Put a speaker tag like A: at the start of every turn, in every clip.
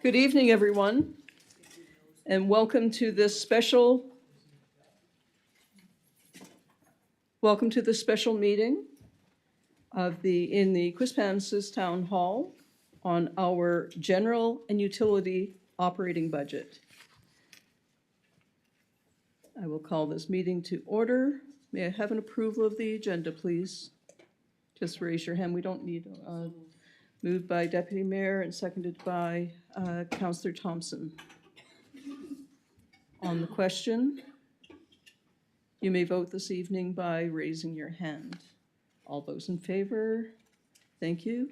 A: Good evening, everyone, and welcome to this special meeting in the Quispamsis Town Hall on our general and utility operating budget. I will call this meeting to order. May I have an approval of the agenda, please? Just raise your hand. We don't need moved by Deputy Mayor and seconded by Councillor Thompson. On the question, you may vote this evening by raising your hand. All those in favor, thank you.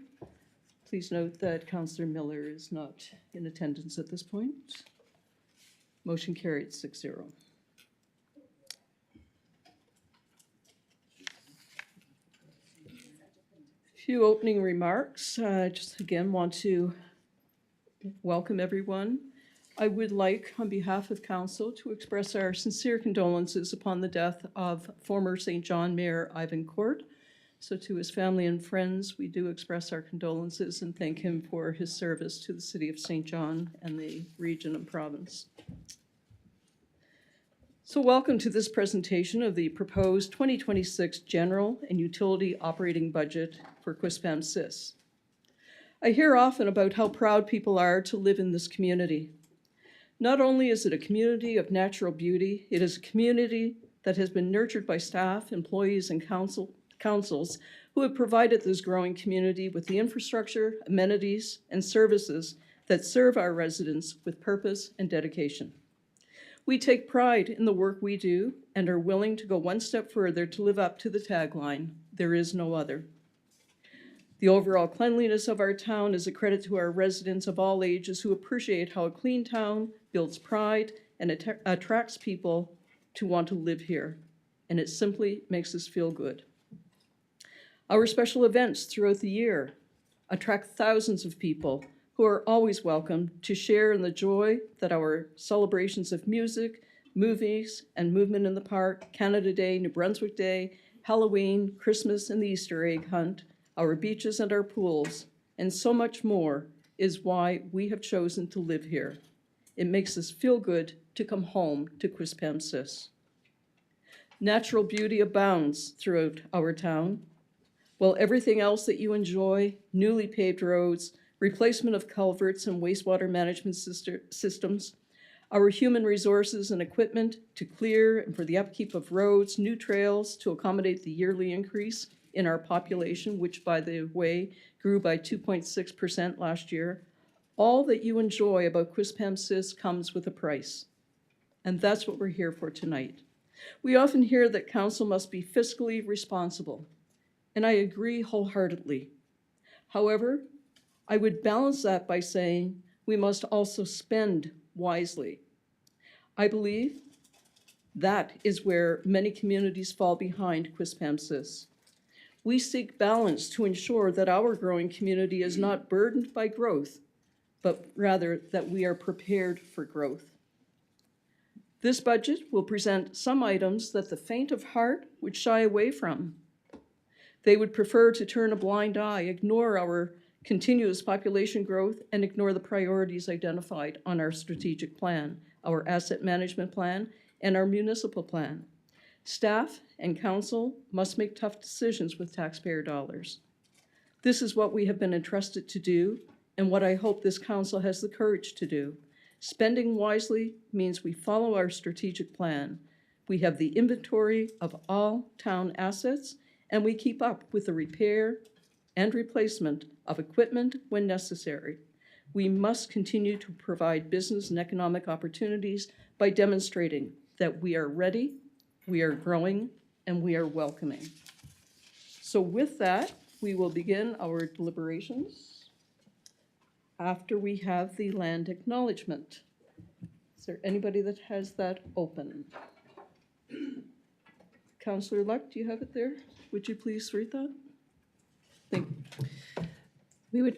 A: Please note that Councillor Miller is not in attendance at this point. Motion carried 6-0. Few opening remarks. Just again want to welcome everyone. I would like, on behalf of Council, to express our sincere condolences upon the death of former St. John Mayor Ivan Court. So to his family and friends, we do express our condolences and thank him for his service to the city of St. John and the region and province. So welcome to this presentation of the proposed 2026 General and Utility Operating Budget for Quispamsis. I hear often about how proud people are to live in this community. Not only is it a community of natural beauty, it is a community that has been nurtured by staff, employees, and councils who have provided this growing community with the infrastructure, amenities, and services that serve our residents with purpose and dedication. We take pride in the work we do and are willing to go one step further to live up to the tagline, "There is no other." The overall cleanliness of our town is a credit to our residents of all ages who appreciate how a clean town builds pride and attracts people to want to live here, and it simply makes us feel good. Our special events throughout the year attract thousands of people who are always welcome to share in the joy that our celebrations of music, movies, and movement in the park, Canada Day, New Brunswick Day, Halloween, Christmas, and the Easter egg hunt, our beaches and our pools, and so much more is why we have chosen to live here. It makes us feel good to come home to Quispamsis. Natural beauty abounds throughout our town. While everything else that you enjoy, newly paved roads, replacement of culverts and wastewater management systems, our human resources and equipment to clear and for the upkeep of roads, new trails to accommodate the yearly increase in our population, which, by the way, grew by 2.6% last year, all that you enjoy about Quispamsis comes with a price. And that's what we're here for tonight. We often hear that council must be fiscally responsible, and I agree wholeheartedly. However, I would balance that by saying we must also spend wisely. I believe that is where many communities fall behind Quispamsis. We seek balance to ensure that our growing community is not burdened by growth, but rather that we are prepared for growth. This budget will present some items that the faint of heart would shy away from. They would prefer to turn a blind eye, ignore our continuous population growth, and ignore the priorities identified on our strategic plan, our asset management plan, and our municipal plan. Staff and council must make tough decisions with taxpayer dollars. This is what we have been entrusted to do, and what I hope this council has the courage to do. Spending wisely means we follow our strategic plan. We have the inventory of all town assets, and we keep up with the repair and replacement of equipment when necessary. We must continue to provide business and economic opportunities by demonstrating that we are ready, we are growing, and we are welcoming. So with that, we will begin our deliberations after we have the land acknowledgement. Is there anybody that has that open? Councillor Luck, do you have it there? Would you please read that? Thank you.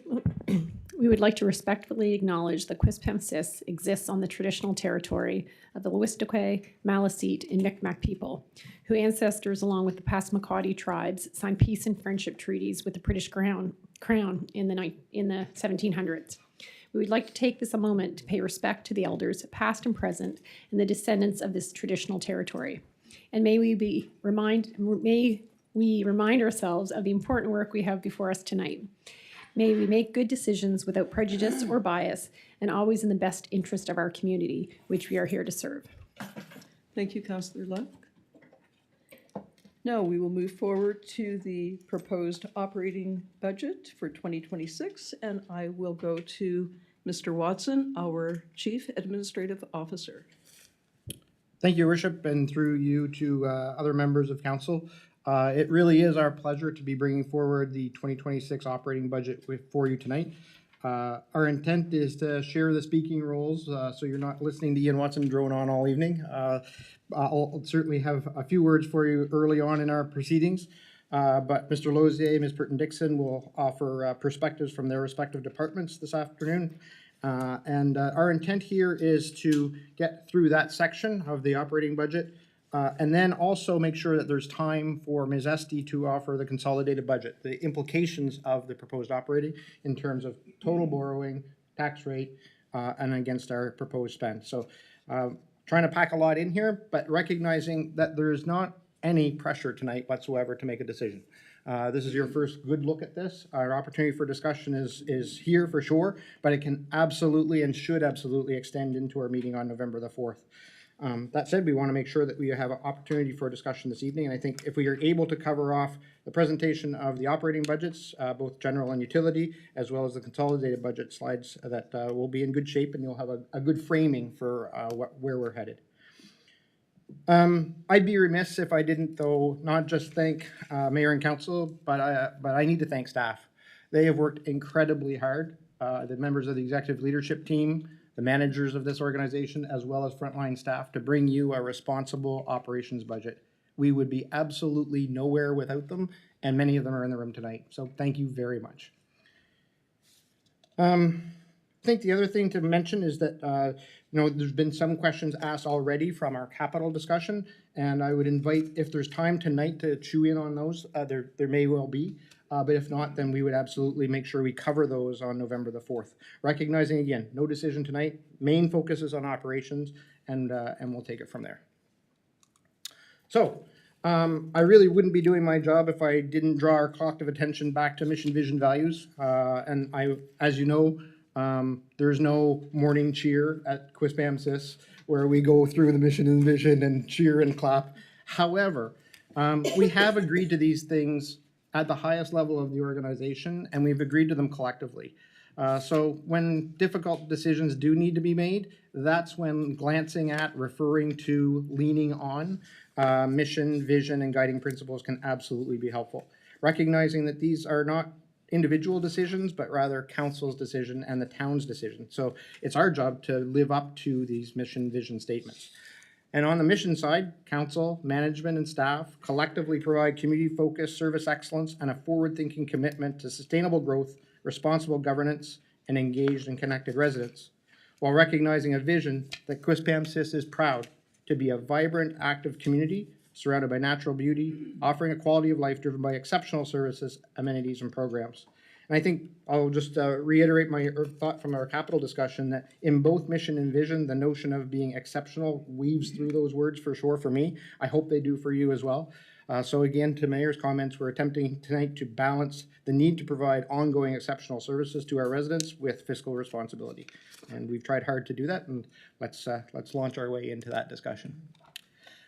B: We would like to respectfully acknowledge that Quispamsis exists on the traditional territory of the Wistokwe, Maliseet, and Micmac people, whose ancestors, along with the Passamaquoddy tribes, signed peace and friendship treaties with the British Crown in the 1700s. We would like to take this a moment to pay respect to the elders, past and present, and the descendants of this traditional territory. And may we remind ourselves of the important work we have before us tonight. May we make good decisions without prejudice or bias, and always in the best interest of our community, which we are here to serve.
A: Thank you, Councillor Luck. Now we will move forward to the proposed operating budget for 2026, and I will go to Mr. Watson, our Chief Administrative Officer.
C: Thank you, Your Worship, and through you to other members of council. It really is our pleasure to be bringing forward the 2026 operating budget for you tonight. Our intent is to share the speaking roles, so you're not listening to Ian Watson drone on all evening. I'll certainly have a few words for you early on in our proceedings, but Mr. Lozier, Ms. Burton-Dixon will offer perspectives from their respective departments this afternoon. And our intent here is to get through that section of the operating budget, and then also make sure that there's time for Ms. Esty to offer the consolidated budget, the implications of the proposed operating in terms of total borrowing, tax rate, and against our proposed spend. So trying to pack a lot in here, but recognizing that there is not any pressure tonight whatsoever to make a decision. This is your first good look at this. Our opportunity for discussion is here for sure, but it can absolutely and should absolutely extend into our meeting on November the 4th. That said, we want to make sure that we have an opportunity for discussion this evening, and I think if we are able to cover off the presentation of the operating budgets, both general and utility, as well as the consolidated budget slides, that we'll be in good shape and you'll have a good framing for where we're headed. I'd be remiss if I didn't, though, not just thank Mayor and Council, but I need to thank staff. They have worked incredibly hard. The members of the executive leadership team, the managers of this organization, as well as frontline staff, to bring you a responsible operations budget. We would be absolutely nowhere without them, and many of them are in the room tonight. So thank you very much. I think the other thing to mention is that there's been some questions asked already from our capital discussion, and I would invite, if there's time tonight to chew in on those, there may well be. But if not, then we would absolutely make sure we cover those on November the 4th. Recognizing, again, no decision tonight. Main focus is on operations, and we'll take it from there. So, I really wouldn't be doing my job if I didn't draw our collective attention back to mission, vision, values. And as you know, there's no morning cheer at Quispamsis where we go through the mission and vision and cheer and clap. However, we have agreed to these things at the highest level of the organization, and we've agreed to them collectively. So when difficult decisions do need to be made, that's when glancing at, referring to, leaning on mission, vision, and guiding principles can absolutely be helpful. Recognizing that these are not individual decisions, but rather council's decision and the town's decision. So it's our job to live up to these mission, vision statements. And on the mission side, council, management, and staff collectively provide community-focused service excellence and a forward-thinking commitment to sustainable growth, responsible governance, and engaged and connected residents, while recognizing a vision that Quispamsis is proud to be a vibrant, active community surrounded by natural beauty, offering a quality of life driven by exceptional services, amenities, and programs. And I think I'll just reiterate my thought from our capital discussion that in both mission and vision, the notion of being exceptional weaves through those words for sure for me. I hope they do for you as well. So again, to Mayor's comments, we're attempting tonight to balance the need to provide ongoing exceptional services to our residents with fiscal responsibility. And we've tried hard to do that, and let's launch our way into that discussion.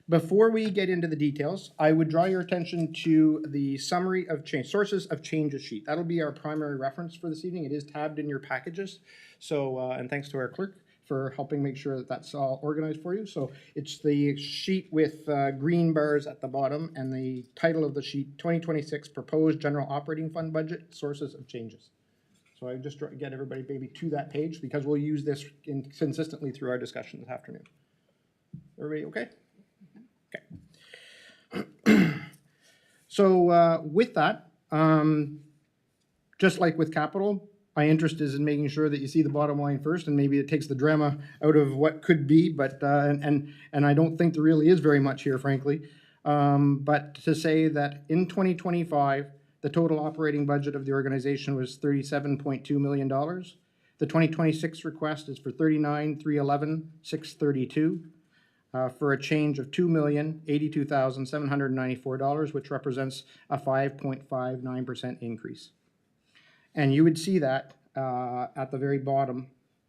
C: Before we get into the details, I would draw your attention to the summary of change, sources of changes sheet. That'll be our primary reference for this evening. It is tabbed in your packages. So, and thanks to our clerk for helping make sure that that's all organized for you. So it's the sheet with green bars at the bottom, and the title of the sheet, 2026 Proposed General Operating Fund Budget, Sources of Changes. So I just get everybody maybe to that page because we'll use this consistently through our discussion this afternoon. Everybody okay? Okay. So with that, just like with capital, my interest is in making sure that you see the bottom line first, and maybe it takes the drama out of what could be, but and I don't think there really is very much here, frankly. But to say that in 2025, the total operating budget of the organization was $37.2 million. The 2026 request is for $39,311,632 for a change of $2,082,794, which represents a 5.59% increase. And you would see that at the very bottom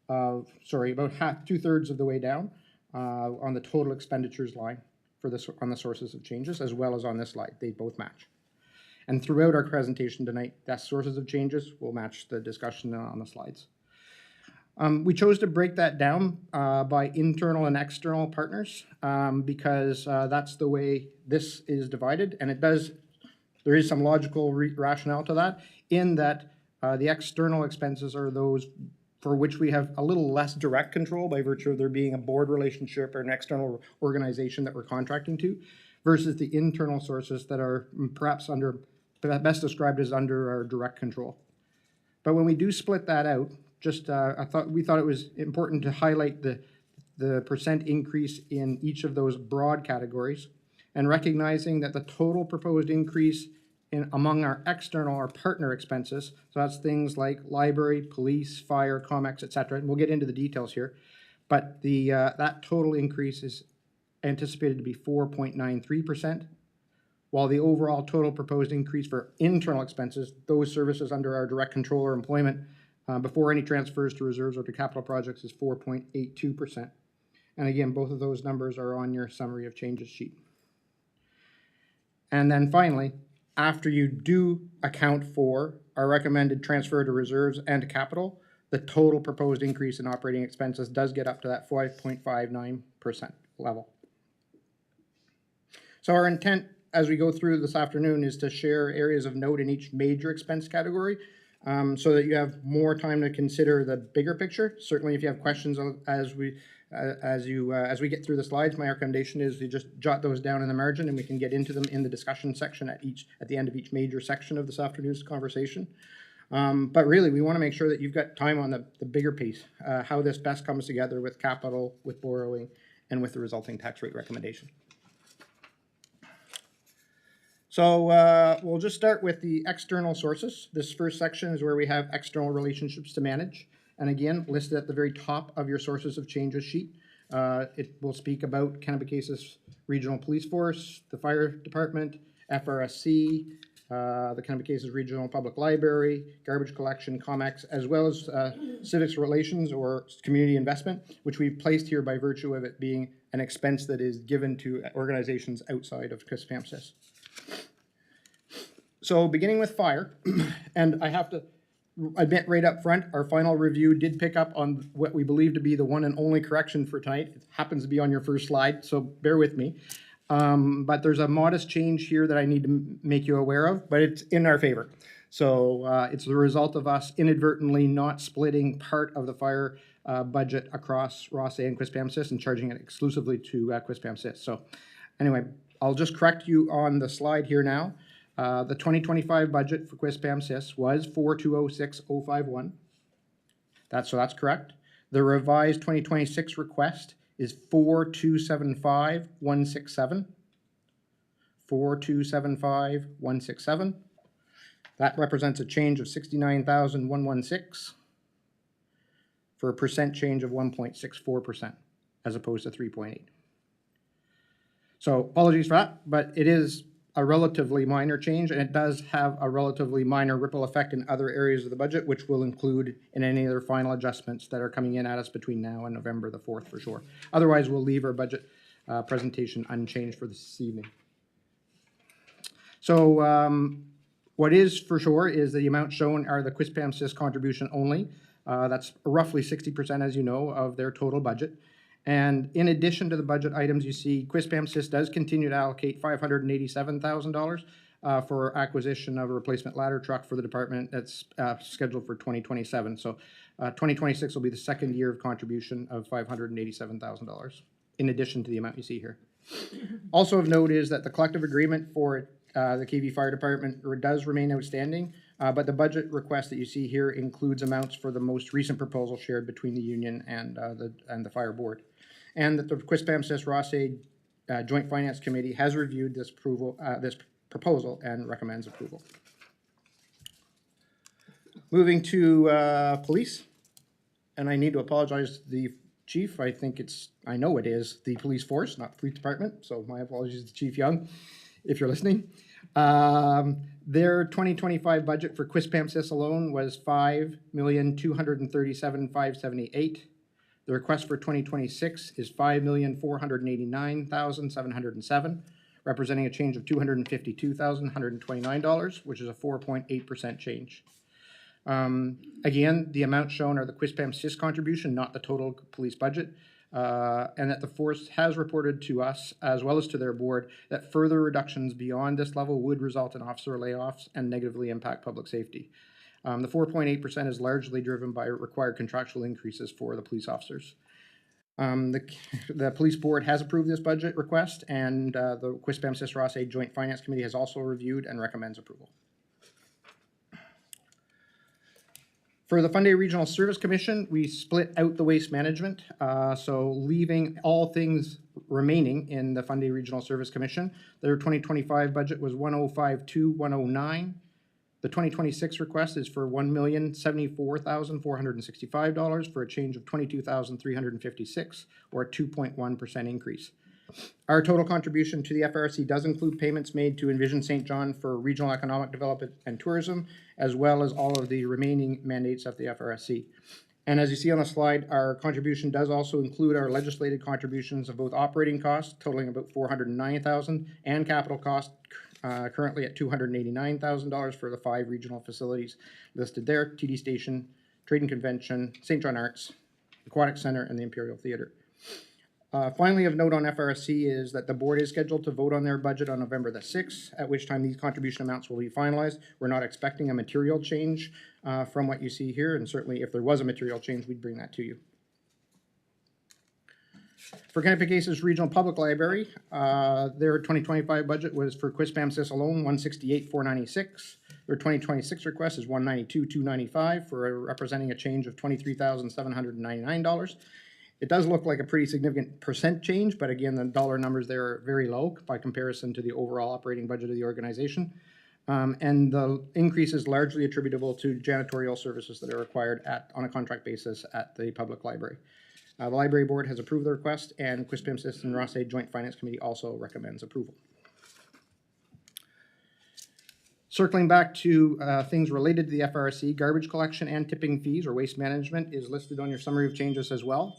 C: of, about two-thirds of the way down on the total expenditures line for this on the sources of changes, as well as on this slide. They both match. And throughout our presentation tonight, that sources of changes will match the discussion on the slides. We chose to break that down by internal and external partners because that's the way this is divided, and there is some logical rationale to that, in that the external expenses are those for which we have a little less direct control by virtue of there being a board relationship or an external organization that we're contracting to, versus the internal sources that are perhaps best described as under our direct control. But when we do split that out, we thought it was important to highlight the percent increase in each of those broad categories, and recognizing that the total proposed increase among our external or partner expenses, so that's things like library, police, fire, COMEX, etc., and we'll get into the details here, but that total increase is anticipated to be 4.93%, while the overall total proposed increase for internal expenses, those services under our direct control or employment, before any transfers to reserves or to capital projects, is 4.82%. And again, both of those numbers are on your summary of changes sheet. And then finally, after you do account for our recommended transfer to reserves and to capital, the total proposed increase in operating expenses does get up to that 5.59% level. So our intent as we go through this afternoon is to share areas of note in each major expense category, so that you have more time to consider the bigger picture. Certainly, if you have questions as we get through the slides, my recommendation is you just jot those down in the margin, and we can get into them in the discussion section at the end of each major section of this afternoon's conversation. But really, we want to make sure that you've got time on the bigger piece, how this best comes together with capital, with borrowing, and with the resulting tax rate recommendation. So we'll just start with the external sources. This first section is where we have external relationships to manage. And again, listed at the very top of your sources of changes sheet. It will speak about Kennebecasis Regional Police Force, the Fire Department, FRSC, the Kennebecasis Regional Public Library, Garbage Collection, COMEX, as well as Civics Relations or Community Investment, which we've placed here by virtue of it being an expense that is given to organizations outside of Quispamsis. So beginning with fire, and I have to admit right up front, our final review did pick up on what we believe to be the one and only correction for tonight. It happens to be on your first slide, so bear with me. But there's a modest change here that I need to make you aware of, but it's in our favor. So it's the result of us inadvertently not splitting part of the fire budget across Rothsay and Quispamsis and charging it exclusively to Quispamsis. So anyway, I'll just correct you on the slide here now. The 2025 budget for Quispamsis was 4206051. That's correct. The revised 2026 request is 4275167. 4275167. That represents a change of 69,116 for a percent change of 1.64% as opposed to 3.8. So apologies for that, but it is a relatively minor change, and it does have a relatively minor ripple effect in other areas of the budget, which will include in any other final adjustments that are coming in at us between now and November the 4th for sure. Otherwise, we'll leave our budget presentation unchanged for this evening. So what is for sure is the amount shown are the Quispamsis contribution only. That's roughly 60%, as you know, of their total budget. And in addition to the budget items, you see Quispamsis does continue to allocate $587,000 for acquisition of a replacement ladder truck for the department that's scheduled for 2027. So 2026 will be the second year of contribution of $587,000 in addition to the amount you see here. Also of note is that the collective agreement for the KV Fire Department does remain outstanding, but the budget request that you see here includes amounts for the most recent proposal shared between the union and the Fire Board. And that the Quispamsis Rothsay Joint Finance Committee has reviewed this proposal and recommends approval. Moving to police. and I need to apologize to the chief. I know it is the police force, not the police department. So my apologies to Chief Young, if you're listening. Their 2025 budget for Quispamsis alone was $5,237,578. The request for 2026 is $5,489,707, representing a change of $252,129, which is a 4.8% change. Again, the amounts shown are the Quispamsis contribution, not the total police budget, and that the force has reported to us, as well as to their board, that further reductions beyond this level would result in officer layoffs and negatively impact public safety. The 4.8% is largely driven by required contractual increases for the police officers. The police board has approved this budget request, and the Quispamsis Rothsay Joint Finance Committee has also reviewed and recommends approval. For the Fundy Regional Service Commission, we split out the waste management, so leaving all things remaining in the Fundy Regional Service Commission. Their 2025 budget was $105,219. The 2026 request is for $1,074,465 for a change of $22,356, or a 2.1% increase. Our total contribution to the FRC does include payments made to Envision St. John for regional economic development and tourism, as well as all of the remaining mandates of the FRSC. And as you see on the slide, our contribution does also include our legislated contributions of both operating costs, totaling about $409,000, and capital costs, currently at $289,000 for the 5 regional facilities listed there: TD Station, Trade and Convention, St. John Arts, Aquatic Center, and the Imperial Theatre. Finally, of note on FRSC is that the board is scheduled to vote on their budget on November the 6th, at which time these contribution amounts will be finalized. We're not expecting a material change from what you see here, and certainly if there was a material change, we'd bring that to you. For Kennepecasis Regional Public Library, their 2025 budget was for Quispamsis alone, $168,496. Their 2026 request is $192,295, for representing a change of $23,799. It does look like a pretty significant percent change, but again, the dollar numbers there are very low by comparison to the overall operating budget of the organization. And the increase is largely attributable to janitorial services that are required on a contract basis at the public library. The library board has approved the request, and Quispamsis and Rothsay Joint Finance Committee also recommends approval. Circling back to things related to the FRC, garbage collection and tipping fees, or waste management, is listed on your summary of changes as well.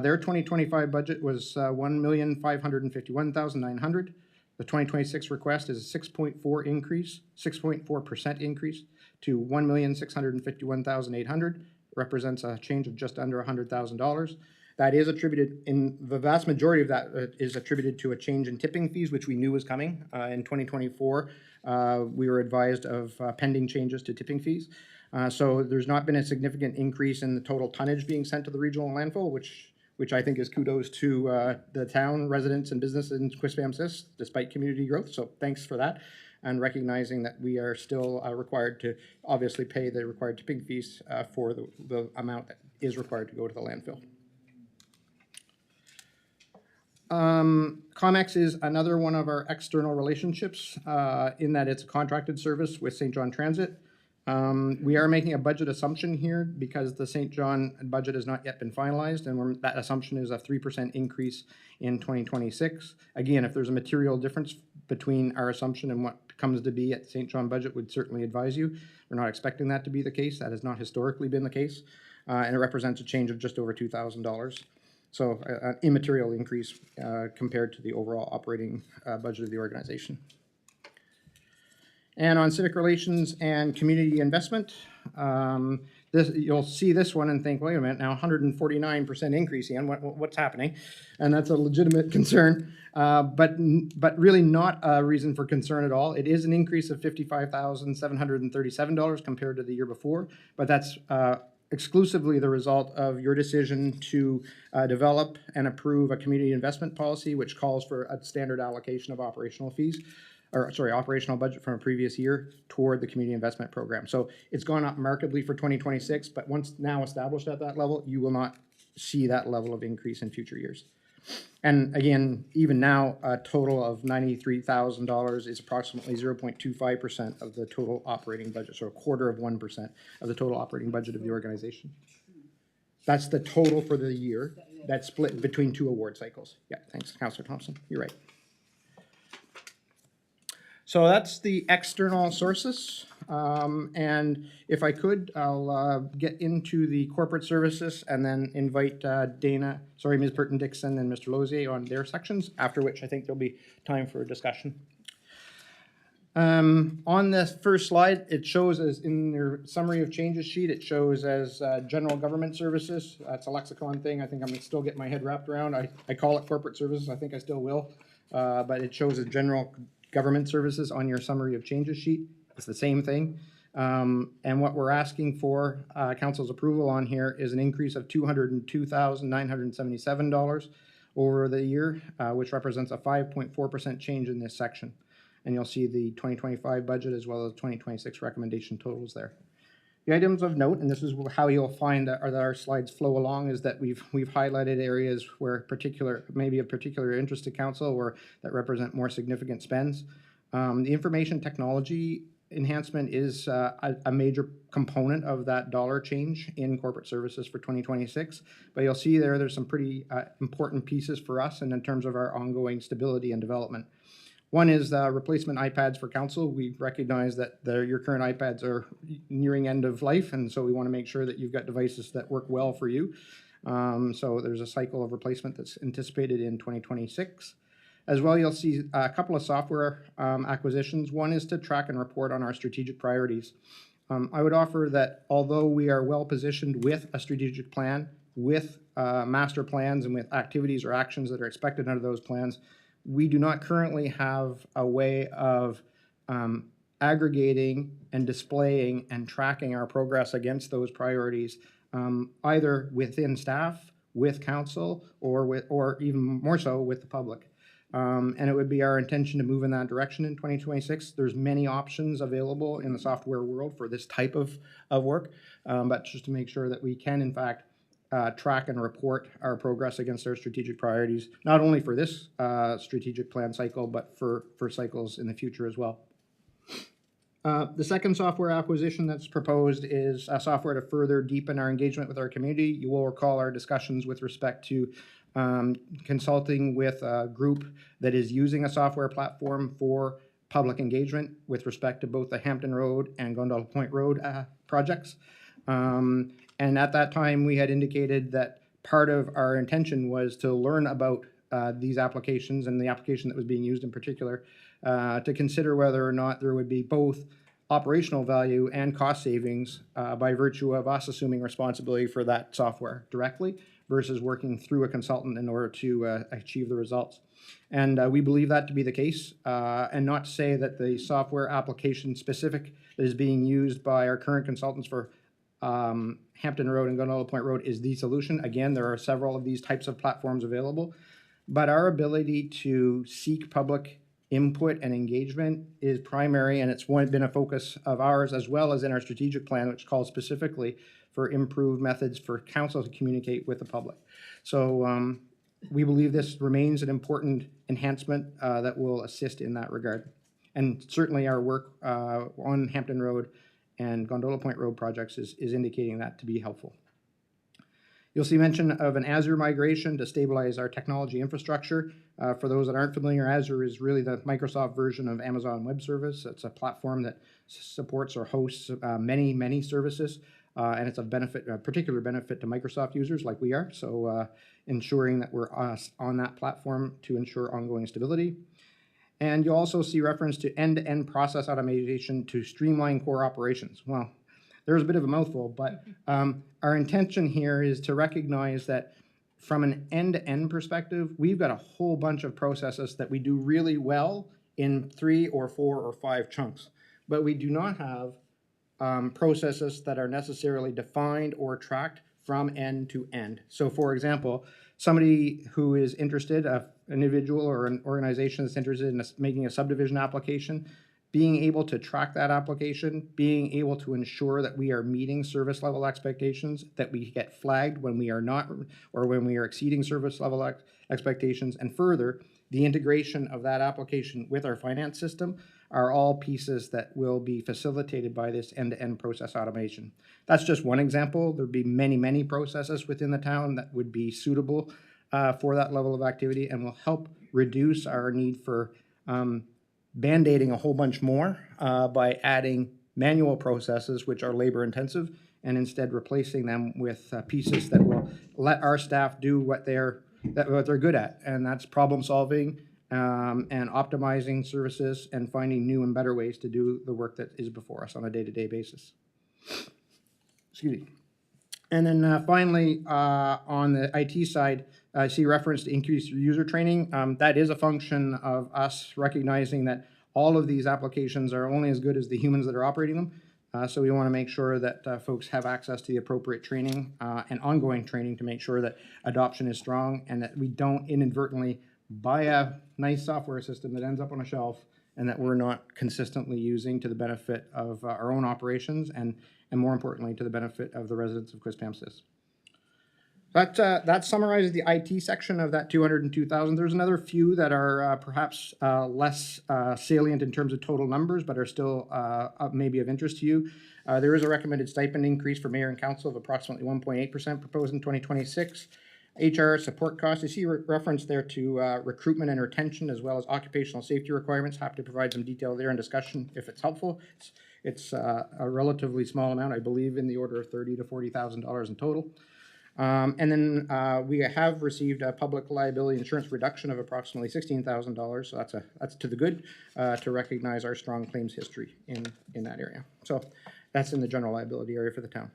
C: Their 2025 budget was $1,551,900. The 2026 request is a 6.4% increase to $1,651,800. Represents a change of just under $100,000. That is attributed, in the vast majority of that is attributed to a change in tipping fees, which we knew was coming. In 2024, we were advised of pending changes to tipping fees. So there's not been a significant increase in the total tonnage being sent to the regional landfill, which I think is kudos to the town residents and businesses in Quispamsis, despite community growth. So thanks for that, and recognizing that we are still required to obviously pay the required tipping fees for the amount that is required to go to the landfill. COMEX is another one of our external relationships in that it's a contracted service with St. John Transit. We are making a budget assumption here because the St. John budget has not yet been finalized, and that assumption is a 3% increase in 2026. Again, if there's a material difference between our assumption and what comes to be at St. John budget, we'd certainly advise you. We're not expecting that to be the case. That has not historically been the case, and it represents a change of just over $2,000. So an immaterial increase compared to the overall operating budget of the organization. And on civic relations and community investment, you'll see this one and think, wait a minute, now 149% increase, Ian, what's happening? And that's a legitimate concern, but really not a reason for concern at all. It is an increase of $55,737 compared to the year before, but that's exclusively the result of your decision to develop and approve a community investment policy, which calls for a standard allocation of operational fees. Operational budget from a previous year toward the community investment program. So it's gone up markedly for 2026, but once now established at that level, you will not see that level of increase in future years. And again, even now, a total of $93,000 is approximately 0.25% of the total operating budget, so 1/4% of the total operating budget of the organization. That's the total for the year. That's split between 2 award cycles. Yeah, thanks, Councillor Thompson. You're right. So that's the external sources. And if I could, I'll get into the corporate services and then invite Ms. Burton-Dixon and Mr. Lozier on their sections, after which I think there'll be time for a discussion. On this first slide, it shows as in their summary of changes sheet, it shows as general government services. That's a lexicon thing. I think I'm gonna still get my head wrapped around. I call it corporate services. I think I still will. But it shows as general government services on your summary of changes sheet. It's the same thing. And what we're asking for council's approval on here is an increase of $202,977 over the year, which represents a 5.4% change in this section. And you'll see the 2025 budget as well as 2026 recommendation totals there. The items of note, and this is how you'll find that our slides flow along, is that we've highlighted areas where maybe of particular interest to council or that represent more significant spends. The information technology enhancement is a major component of that dollar change in corporate services for 2026. But you'll see there's some pretty important pieces for us and in terms of our ongoing stability and development. One is replacement iPads for council. We recognize that your current iPads are nearing end of life, and so we want to make sure that you've got devices that work well for you. So there's a cycle of replacement that's anticipated in 2026. As well, you'll see a couple of software acquisitions. One is to track and report on our strategic priorities. I would offer that although we are well positioned with a strategic plan, with master plans and with activities or actions that are expected under those plans, we do not currently have a way of aggregating and displaying and tracking our progress against those priorities, either within staff, with council, or even more so with the public. And it would be our intention to move in that direction in 2026. There's many options available in the software world for this type of work, but just to make sure that we can, in fact, track and report our progress against our strategic priorities, not only for this strategic plan cycle, but for cycles in the future as well. The second software acquisition that's proposed is software to further deepen our engagement with our community. You will recall our discussions with respect to consulting with a group that is using a software platform for public engagement with respect to both the Hampton Road and Gondola Point Road projects. And at that time, we had indicated that part of our intention was to learn about these applications and the application that was being used in particular, to consider whether or not there would be both operational value and cost savings by virtue of us assuming responsibility for that software directly versus working through a consultant in order to achieve the results. And we believe that to be the case, and not to say that the software application specific that is being used by our current consultants for Hampton Road and Gondola Point Road is the solution. Again, there are several of these types of platforms available, but our ability to seek public input and engagement is primary, and it's been a focus of ours as well as in our strategic plan, which calls specifically for improved methods for council to communicate with the public. So we believe this remains an important enhancement that will assist in that regard. And certainly our work on Hampton Road and Gondola Point Road projects is indicating that to be helpful. You'll see mention of an Azure migration to stabilize our technology infrastructure. For those that aren't familiar, Azure is really the Microsoft version of Amazon Web Service. It's a platform that supports or hosts many services, and it's a particular benefit to Microsoft users like we are. So ensuring that we're on that platform to ensure ongoing stability. And you'll also see reference to end-to-end process automation to streamline core operations. Well, there's a bit of a mouthful, but our intention here is to recognize that from an end-to-end perspective, we've got a whole bunch of processes that we do really well in 3 or 4 or 5 chunks, but we do not have processes that are necessarily defined or tracked from end to end. So for example, somebody who is interested, an individual or an organization that's interested in making a subdivision application, being able to track that application, being able to ensure that we are meeting service level expectations, that we get flagged when we are not, or when we are exceeding service level expectations, and further, the integration of that application with our finance system are all pieces that will be facilitated by this end-to-end process automation. That's just one example. There'd be many, many processes within the town that would be suitable for that level of activity and will help reduce our need for band-aiding a whole bunch more by adding manual processes which are labor intensive and instead replacing them with pieces that will let our staff do what they're good at, and that's problem solving and optimizing services and finding new and better ways to do the work that is before us on a day-to-day basis. Excuse me. And then finally, on the IT side, I see reference to increased user training. That is a function of us recognizing that all of these applications are only as good as the humans that are operating them. So we want to make sure that folks have access to the appropriate training and ongoing training to make sure that adoption is strong and that we don't inadvertently buy a nice software system that ends up on a shelf and that we're not consistently using to the benefit of our own operations and more importantly, to the benefit of the residents of Quispamsis. That summarizes the IT section of that 202,000. There's another few that are perhaps less salient in terms of total numbers, but are still maybe of interest to you. There is a recommended stipend increase for mayor and council of approximately 1.8% proposed in 2026. HR support costs, you see reference there to recruitment and retention as well as occupational safety requirements. Happy to provide some detail there in discussion if it's helpful. It's a relatively small amount, I believe in the order of $30,000 to $40,000 in total. And then we have received a public liability insurance reduction of approximately $16,000. So that's to the good to recognize our strong claims history in that area. So that's in the general liability area for the town.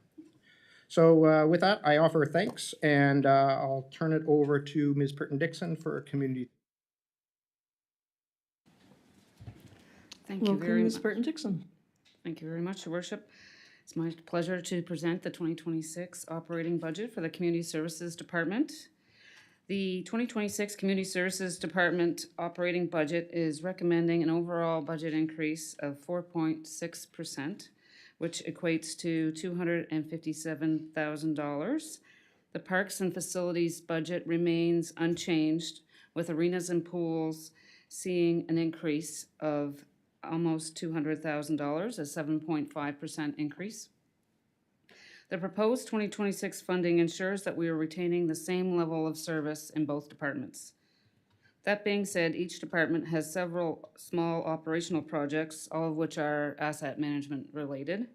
C: So with that, I offer thanks, and I'll turn it over to Ms. Purton-Dixon for community.
D: Thank you
A: Welcome,
D: very
A: Ms.
D: much.
A: Burton-Dixon.
D: Thank you very much, Your Worship. It's my pleasure to present the 2026 operating budget for the Community Services Department. The 2026 Community Services Department operating budget is recommending an overall budget increase of 4.6%, which equates to $257,000. The Parks and Facilities budget remains unchanged, with arenas and pools seeing an increase of almost $200,000, a 7.5% increase. The proposed 2026 funding ensures that we are retaining the same level of service in both departments. That being said, each department has several small operational projects, all of which are asset management related.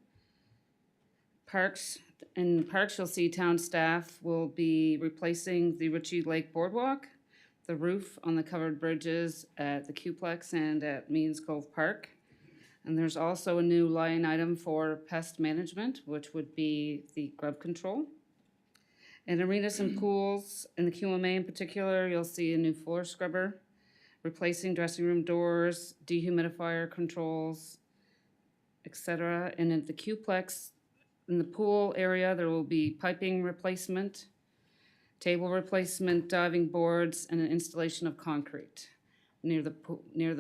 D: In parks, you'll see town staff will be replacing the Ritchie Lake Boardwalk, the roof on the covered bridges at the Qplex and at Means Cove Park. And there's also a new line item for pest management, which would be the grub control. In arenas and pools, in the QMA in particular, you'll see a new floor scrubber, replacing dressing room doors, dehumidifier controls, etc. And in the Qplex, in the pool area, there will be piping replacement, table replacement, diving boards, and an installation of concrete near the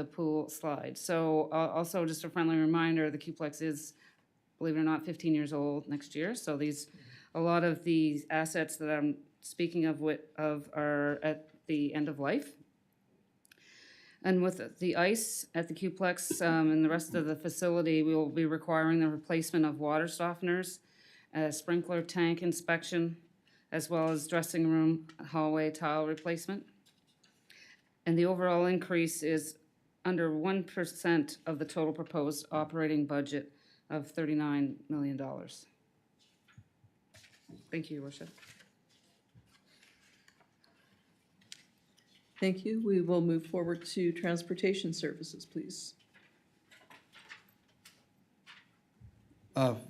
D: pool slide. So also just a friendly reminder, the Qplex is, believe it or not, 15 years old next year. So a lot of these assets that I'm speaking of are at the end of life. And with the ice at the Qplex and the rest of the facility, we will be requiring the replacement of water softeners, a sprinkler tank inspection, as well as dressing room hallway tile replacement. And the overall increase is under 1% of the total proposed operating budget of $39 million. Thank you, Your Worship.
A: Thank you. We will move forward to transportation services, please.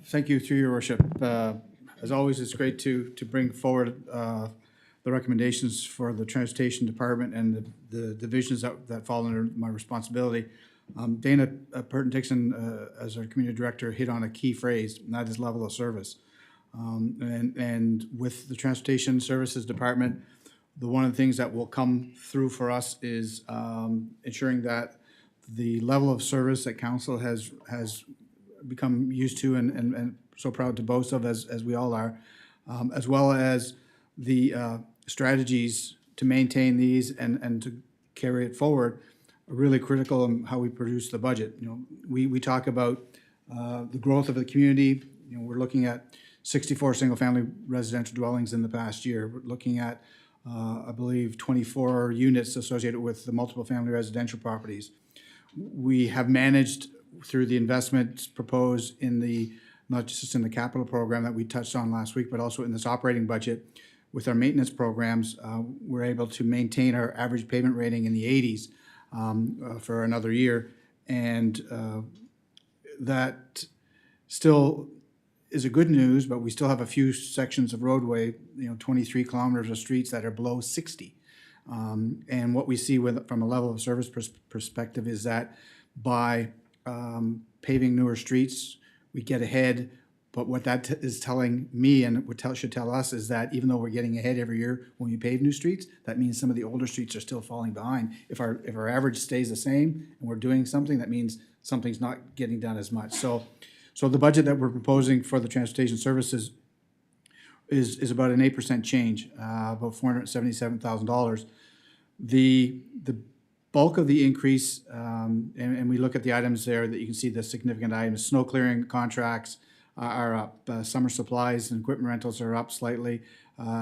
E: Thank you, through Your Worship. As always, it's great to bring forward the recommendations for the Transportation Department and the divisions that fall under my responsibility. Dana Purton-Dixon, as our Community Director, hit on a key phrase, and that is level of service. And with the Transportation Services Department, one of the things that will come through for us is ensuring that the level of service that Council has become used to and so proud to boast of, as we all are, as well as the strategies to maintain these and to carry it forward are really critical in how we produce the budget. You know, we talk about the growth of the community. You know, we're looking at 64 single-family residential dwellings in the past year. We're looking at, I believe, 24 units associated with the multiple family residential properties. We have managed through the investments proposed in the, not just in the capital program that we touched on last week, but also in this operating budget. With our maintenance programs, we're able to maintain our average pavement rating in the 80s for another year. And that still is a good news, but we still have a few sections of roadway, 23 kilometers of streets that are below 60. And what we see from a level of service perspective is that by paving newer streets, we get ahead. But what that is telling me, and should tell us, is that even though we're getting ahead every year when we pave new streets, that means some of the older streets are still falling behind. If our average stays the same and we're doing something, that means something's not getting done as much. So the budget that we're proposing for the transportation services is about an 8% change, about $477,000. The bulk of the increase, and we look at the items there that you can see the significant items. Snow clearing contracts are up. Summer supplies and equipment rentals are up slightly.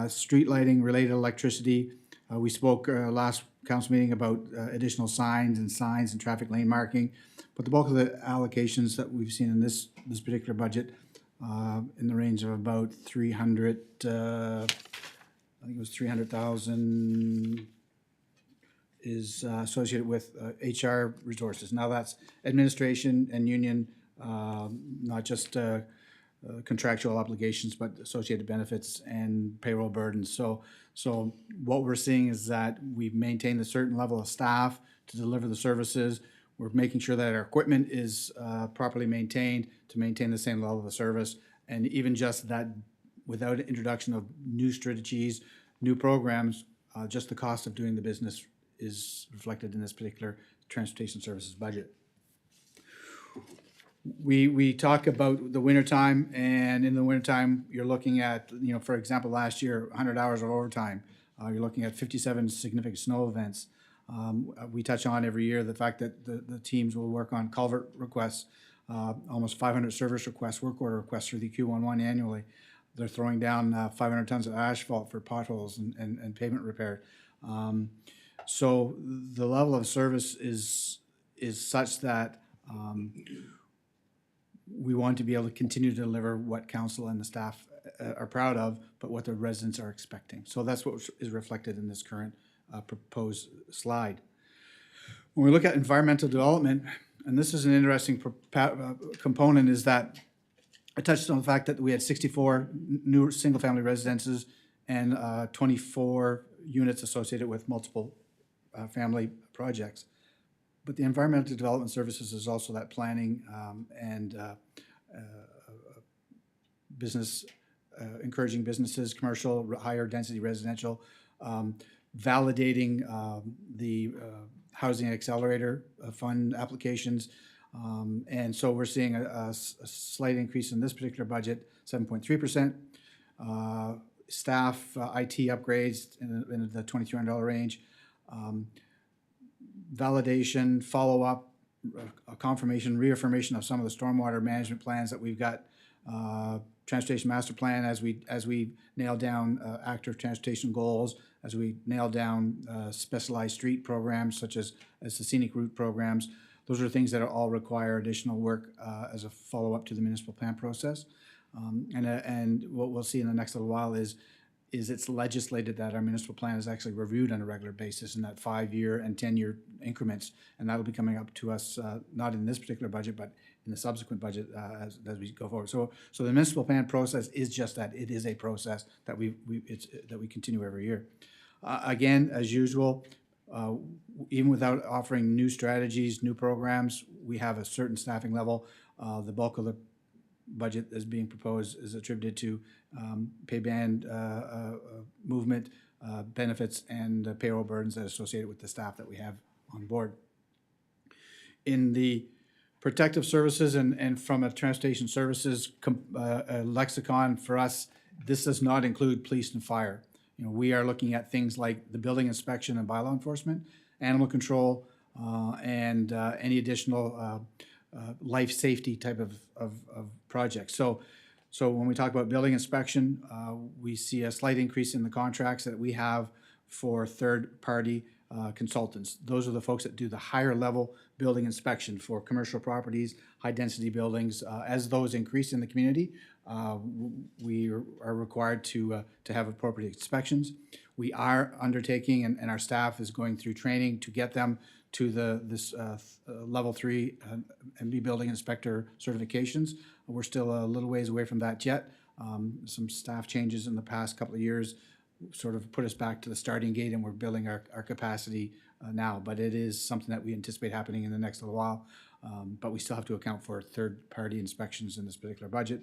E: Street lighting, related electricity. We spoke last council meeting about additional signs and traffic lane marking. But the bulk of the allocations that we've seen in this particular budget, in the range of about 300, I think it was 300,000, is associated with HR resources. Now that's administration and union, not just contractual obligations, but associated benefits and payroll burdens. So what we're seeing is that we've maintained a certain level of staff to deliver the services. We're making sure that our equipment is properly maintained to maintain the same level of service. And even just that, without introduction of new strategies, new programs, just the cost of doing the business is reflected in this particular transportation services budget. We talk about the wintertime, and in the wintertime, you're looking at, for example, last year, 100 hours of overtime. You're looking at 57 significant snow events. We touch on every year the fact that the teams will work on culvert requests, almost 500 service requests, work order requests through the Q11 annually. They're throwing down 500 tons of asphalt for potholes and pavement repair. So the level of service is such that we want to be able to continue to deliver what council and the staff are proud of, but what the residents are expecting. So that's what is reflected in this current proposed slide. When we look at environmental development, and this is an interesting component, is that I touched on the fact that we had 64 new single-family residences and 24 units associated with multiple family projects. But the environmental development services is also that planning and business, encouraging businesses, commercial, higher density residential, validating the housing accelerator fund applications. And so we're seeing a slight increase in this particular budget, 7.3%. Staff IT upgrades in the $2,300 range. Validation, follow-up, confirmation, reaffirmation of some of the stormwater management plans that we've got. Transportation master plan as we nail down active transportation goals, as we nail down specialized street programs such as the scenic route programs. Those are things that all require additional work as a follow-up to the municipal plan process. And what we'll see in the next little while is it's legislated that our municipal plan is actually reviewed on a regular basis in that 5-year and 10-year increments, and that'll be coming up to us not in this particular budget, but in the subsequent budget as we go forward. So the municipal plan process is just that. It is a process that we continue every year. Again, as usual, even without offering new strategies, new programs, we have a certain staffing level. The bulk of the budget that's being proposed is attributed to pay band movement, benefits, and payroll burdens that are associated with the staff that we have on board. In the protective services and from a transportation services lexicon, for us, this does not include police and fire. We are looking at things like the building inspection and bylaw enforcement, animal control, and any additional life safety type of projects. So when we talk about building inspection, we see a slight increase in the contracts that we have for third-party consultants. Those are the folks that do the higher level building inspection for commercial properties, high-density buildings. As those increase in the community, we are required to have appropriate inspections. We are undertaking, and our staff is going through training to get them to this level 3 MB building inspector certifications. We're still a little ways away from that yet. Some staff changes in the past couple of years sort of put us back to the starting gate, and we're building our capacity now. But it is something that we anticipate happening in the next little while. But we still have to account for third-party inspections in this particular budget.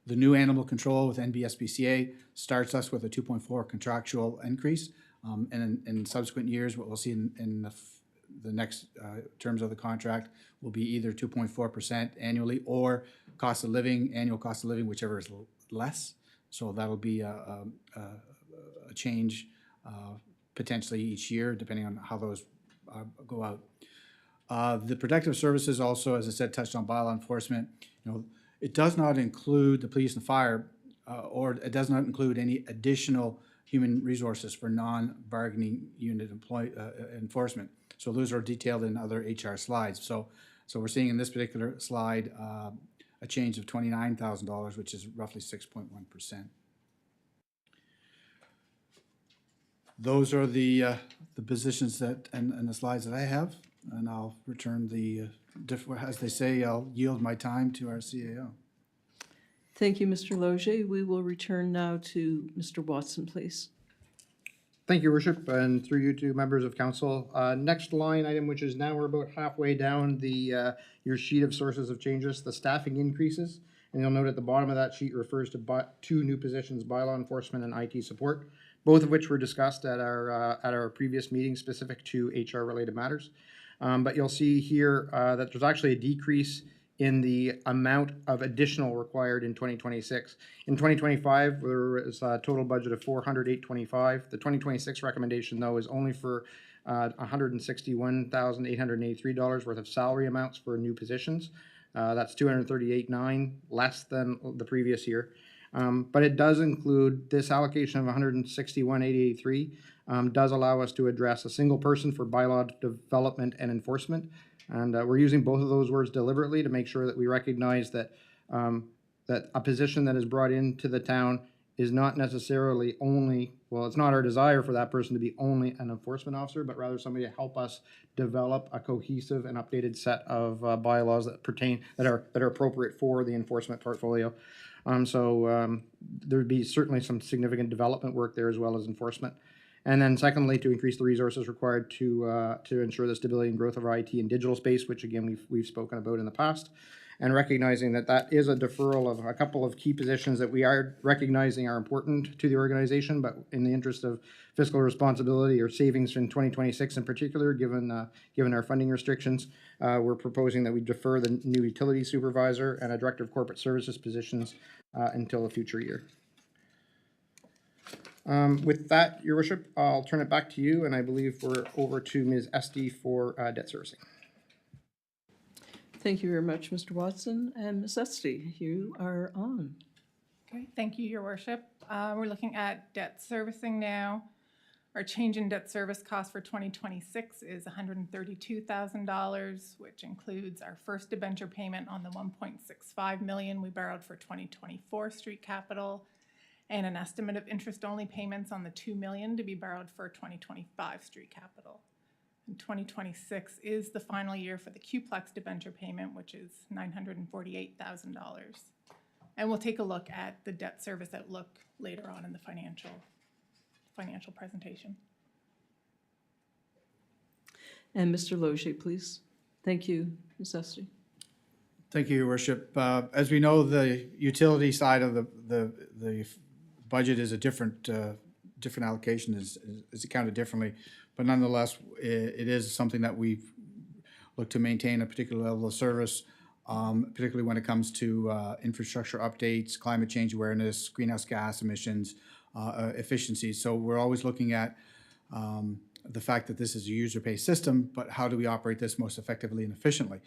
E: The new animal control with NBSBCA starts us with a 2.4 contractual increase. And in subsequent years, what we'll see in the next terms of the contract will be either 2.4% annually or annual cost of living, whichever is less. So that'll be a change potentially each year, depending on how those go out. The protective services also, as I said, touched on bylaw enforcement. It does not include the police and fire, or it does not include any additional human resources for non-bargaining unit enforcement. So those are detailed in other HR slides. So we're seeing in this particular slide a change of $29,000, which is roughly 6.1%. Those are the positions that and the slides that I have, and I'll return as they say, I'll yield my time to our CAO.
A: Thank you, Mr. Loge. We will return now to Mr. Watson, please.
C: Thank you, Worship, and through you to members of council. Next line item, which is now we're about halfway down your sheet of sources of changes, the staffing increases. And you'll note at the bottom of that sheet refers to 2 new positions, bylaw enforcement and IT support, both of which were discussed at our previous meeting specific to HR related matters. But you'll see here that there's actually a decrease in the amount of additional required in 2026. In 2025, there is a total budget of $408.25. The 2026 recommendation, though, is only for $161,883 worth of salary amounts for new positions. That's $238.9 less than the previous year. But it does include this allocation of $161,883 does allow us to address a single person for bylaw development and enforcement. And we're using both of those words deliberately to make sure that we recognize that that a position that is brought into the town is not necessarily only, well, it's not our desire for that person to be only an enforcement officer, but rather somebody to help us develop a cohesive and updated set of bylaws that are appropriate for the enforcement portfolio. So there'd be certainly some significant development work there as well as enforcement. And then secondly, to increase the resources required to ensure the stability and growth of our IT and digital space, which again, we've spoken about in the past, and recognizing that that is a deferral of a couple of key positions that we are recognizing are important to the organization, but in the interest of fiscal responsibility or savings in 2026 in particular, given our funding restrictions, we're proposing that we defer the new utility supervisor and a director of corporate services positions until a future year. With that, Your Worship, I'll turn it back to you, and I believe we're over to Ms. Esty for debt servicing.
A: Thank you very much, Mr. Watson. And Ms. Esty, you are on.
F: Okay, thank you, Your Worship. We're looking at debt servicing now. Our change in debt service cost for 2026 is $132,000, which includes our first debenture payment on the $1.65 million we borrowed for 2024 street capital, and an estimate of interest-only payments on the $2 million to be borrowed for 2025 street capital. And 2026 is the final year for the Qplex debenture payment, which is $948,000. And we'll take a look at the debt service outlook later on in the financial presentation.
A: And Mr. Loge, please. Thank you, Ms. Esty.
E: Thank you, Your Worship. As we know, the utility side of the budget is a different allocation, is accounted differently, but nonetheless, it is something that we look to maintain a particular level of service, particularly when it comes to infrastructure updates, climate change awareness, greenhouse gas emissions, efficiency. So we're always looking at the fact that this is a user-pay system, but how do we operate this most effectively and efficiently?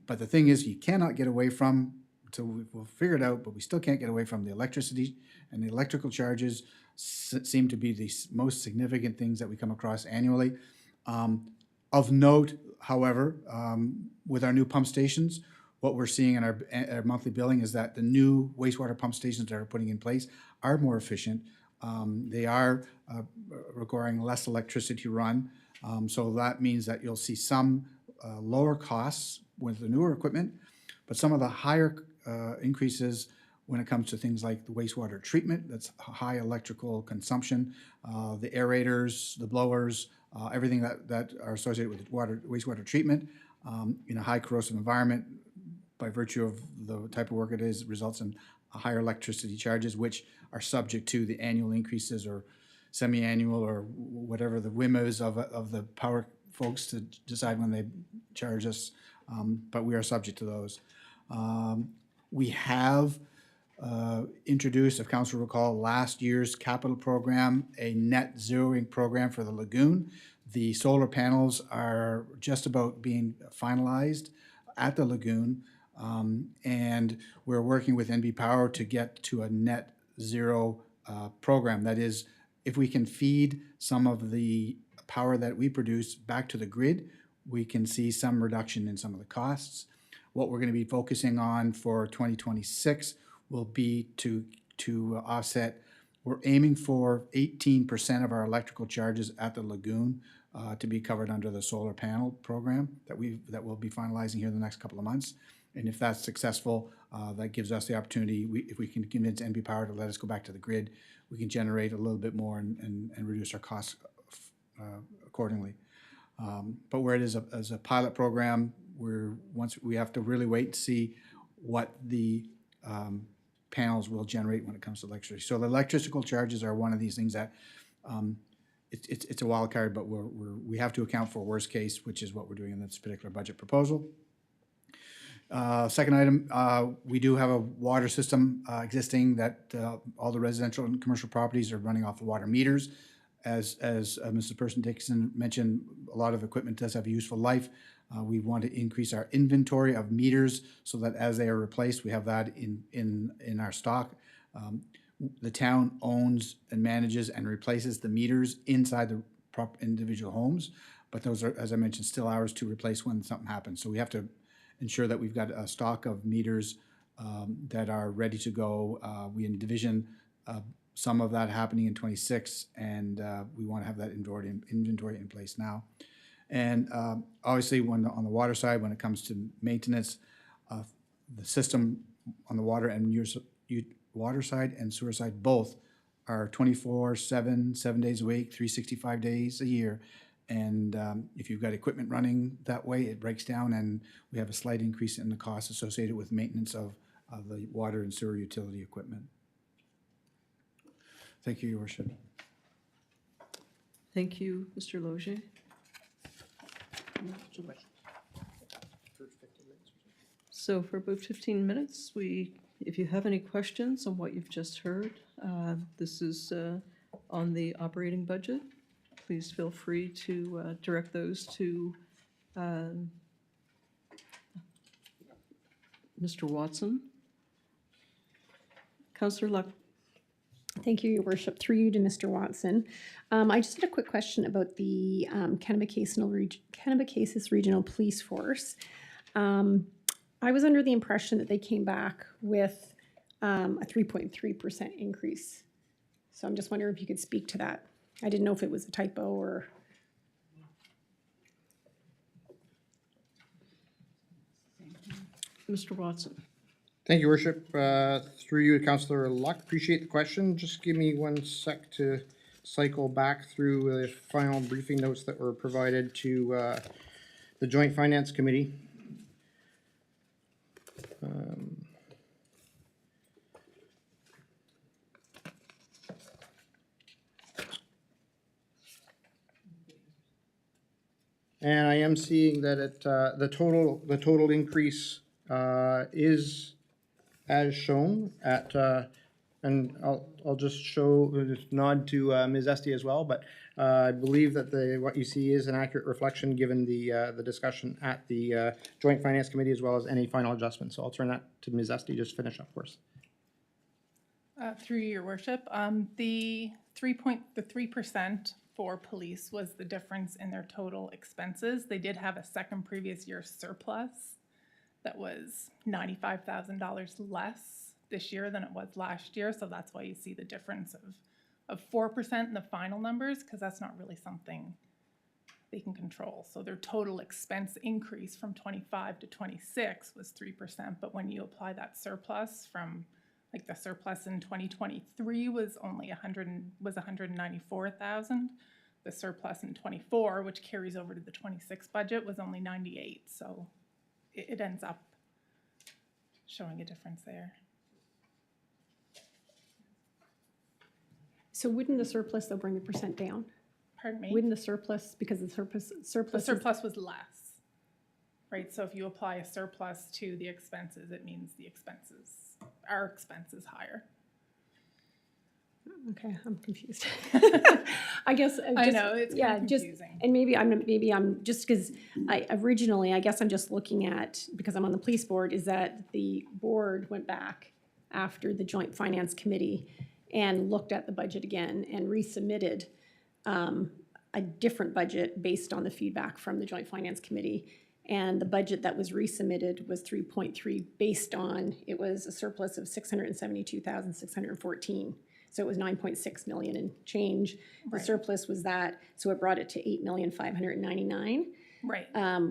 E: But the thing is, you cannot get away from, we'll figure it out, but we still can't get away from the electricity, and the electrical charges seem to be the most significant things that we come across annually. Of note, however, with our new pump stations, what we're seeing in our monthly billing is that the new wastewater pump stations that are putting in place are more efficient. They are requiring less electricity to run. So that means that you'll see some lower costs with the newer equipment, but some of the higher increases when it comes to things like the wastewater treatment, that's high electrical consumption, the aerators, the blowers, everything that are associated with wastewater treatment in a high corrosive environment, by virtue of the type of work it is, results in higher electricity charges, which are subject to the annual increases or semi-annual or whatever the whim is of the power folks to decide when they charge us, but we are subject to those. We have introduced, if council recall, last year's capital program, a net zeroing program for the lagoon. The solar panels are just about being finalized at the lagoon, and we're working with NB Power to get to a net zero program. That is, if we can feed some of the power that we produce back to the grid, we can see some reduction in some of the costs. What we're going to be focusing on for 2026 will be to offset. We're aiming for 18% of our electrical charges at the lagoon to be covered under the solar panel program that we'll be finalizing here in the next couple of months. And if that's successful, that gives us the opportunity, if we can convince NB Power to let us go back to the grid, we can generate a little bit more and reduce our costs accordingly. But where it is as a pilot program, we have to really wait to see what the panels will generate when it comes to electricity. So the electrical charges are one of these things that it's a wild card, but we have to account for worst case, which is what we're doing in this particular budget proposal. Second item, we do have a water system existing that all the residential and commercial properties are running off of water meters. As Mrs. Person-Dixon mentioned, a lot of equipment does have a useful life. We want to increase our inventory of meters so that as they are replaced, we have that in our stock. The town owns and manages and replaces the meters inside the individual homes, but those are, as I mentioned, still ours to replace when something happens. So we have to ensure that we've got a stock of meters that are ready to go. We envision some of that happening in 26, and we want to have that inventory in place now. And obviously, on the water side, when it comes to maintenance, the system on the water and water side and sewer side both are 24/7, 7 days a week, 365 days a year. And if you've got equipment running that way, it breaks down, and we have a slight increase in the cost associated with maintenance of the water and sewer utility equipment. Thank you, Your Worship.
A: Thank you, Mr. Logier. So for about 15 minutes, if you have any questions on what you've just heard, this is on the operating budget. Please feel free to direct those to Mr. Watson. Councillor Luck.
B: Thank you, Your Worship. Through you to Mr. Watson. I just had a quick question about the Kennebecasis Regional Police Force. I was under the impression that they came back with a 3.3% increase. So I'm just wondering if you could speak to that. I didn't know if it was a typo or...
A: Mr. Watson.
C: Thank you, Worship. Through you to Councillor Luck. Appreciate the question. Just give me 1 sec to cycle back through the final briefing notes that were provided to the Joint Finance Committee. And I am seeing that the total increase is as shown at, and I'll just nod to Ms. Esty as well, but I believe that what you see is an accurate reflection given the discussion at the Joint Finance Committee as well as any final adjustments. So I'll turn that to Ms. Esty just to finish up for us.
F: Through your worship, the 3% for police was the difference in their total expenses. They did have a second previous year surplus that was $95,000 less this year than it was last year. So that's why you see the difference of 4% in the final numbers, because that's not really something they can control. So their total expense increase from 25 to 26 was 3%. But when you apply that surplus from, like, the surplus in 2023 was only 194,000. The surplus in 24, which carries over to the 26 budget, was only 98. So it ends up showing a difference there.
B: So wouldn't the surplus, though, bring the percent down?
F: Pardon me?
B: Wouldn't the surplus, because the
F: The
B: surplus is-
F: surplus was less, right? So if you apply a surplus to the expenses, it means our expense is higher.
B: Okay, I'm confused. I guess.
F: I know, it's
B: yeah,
F: kind of
B: just
F: confusing.
B: and maybe I'm just because I originally, I guess I'm just looking at, because I'm on the police board, is that the board went back after the Joint Finance Committee and looked at the budget again and resubmitted a different budget based on the feedback from the Joint Finance Committee. And the budget that was resubmitted was 3.3 based on, it was a surplus of 672,614. So it was 9.6 million and change. The
F: Right.
B: surplus was that, so it brought it to 8,599,000,
F: Right.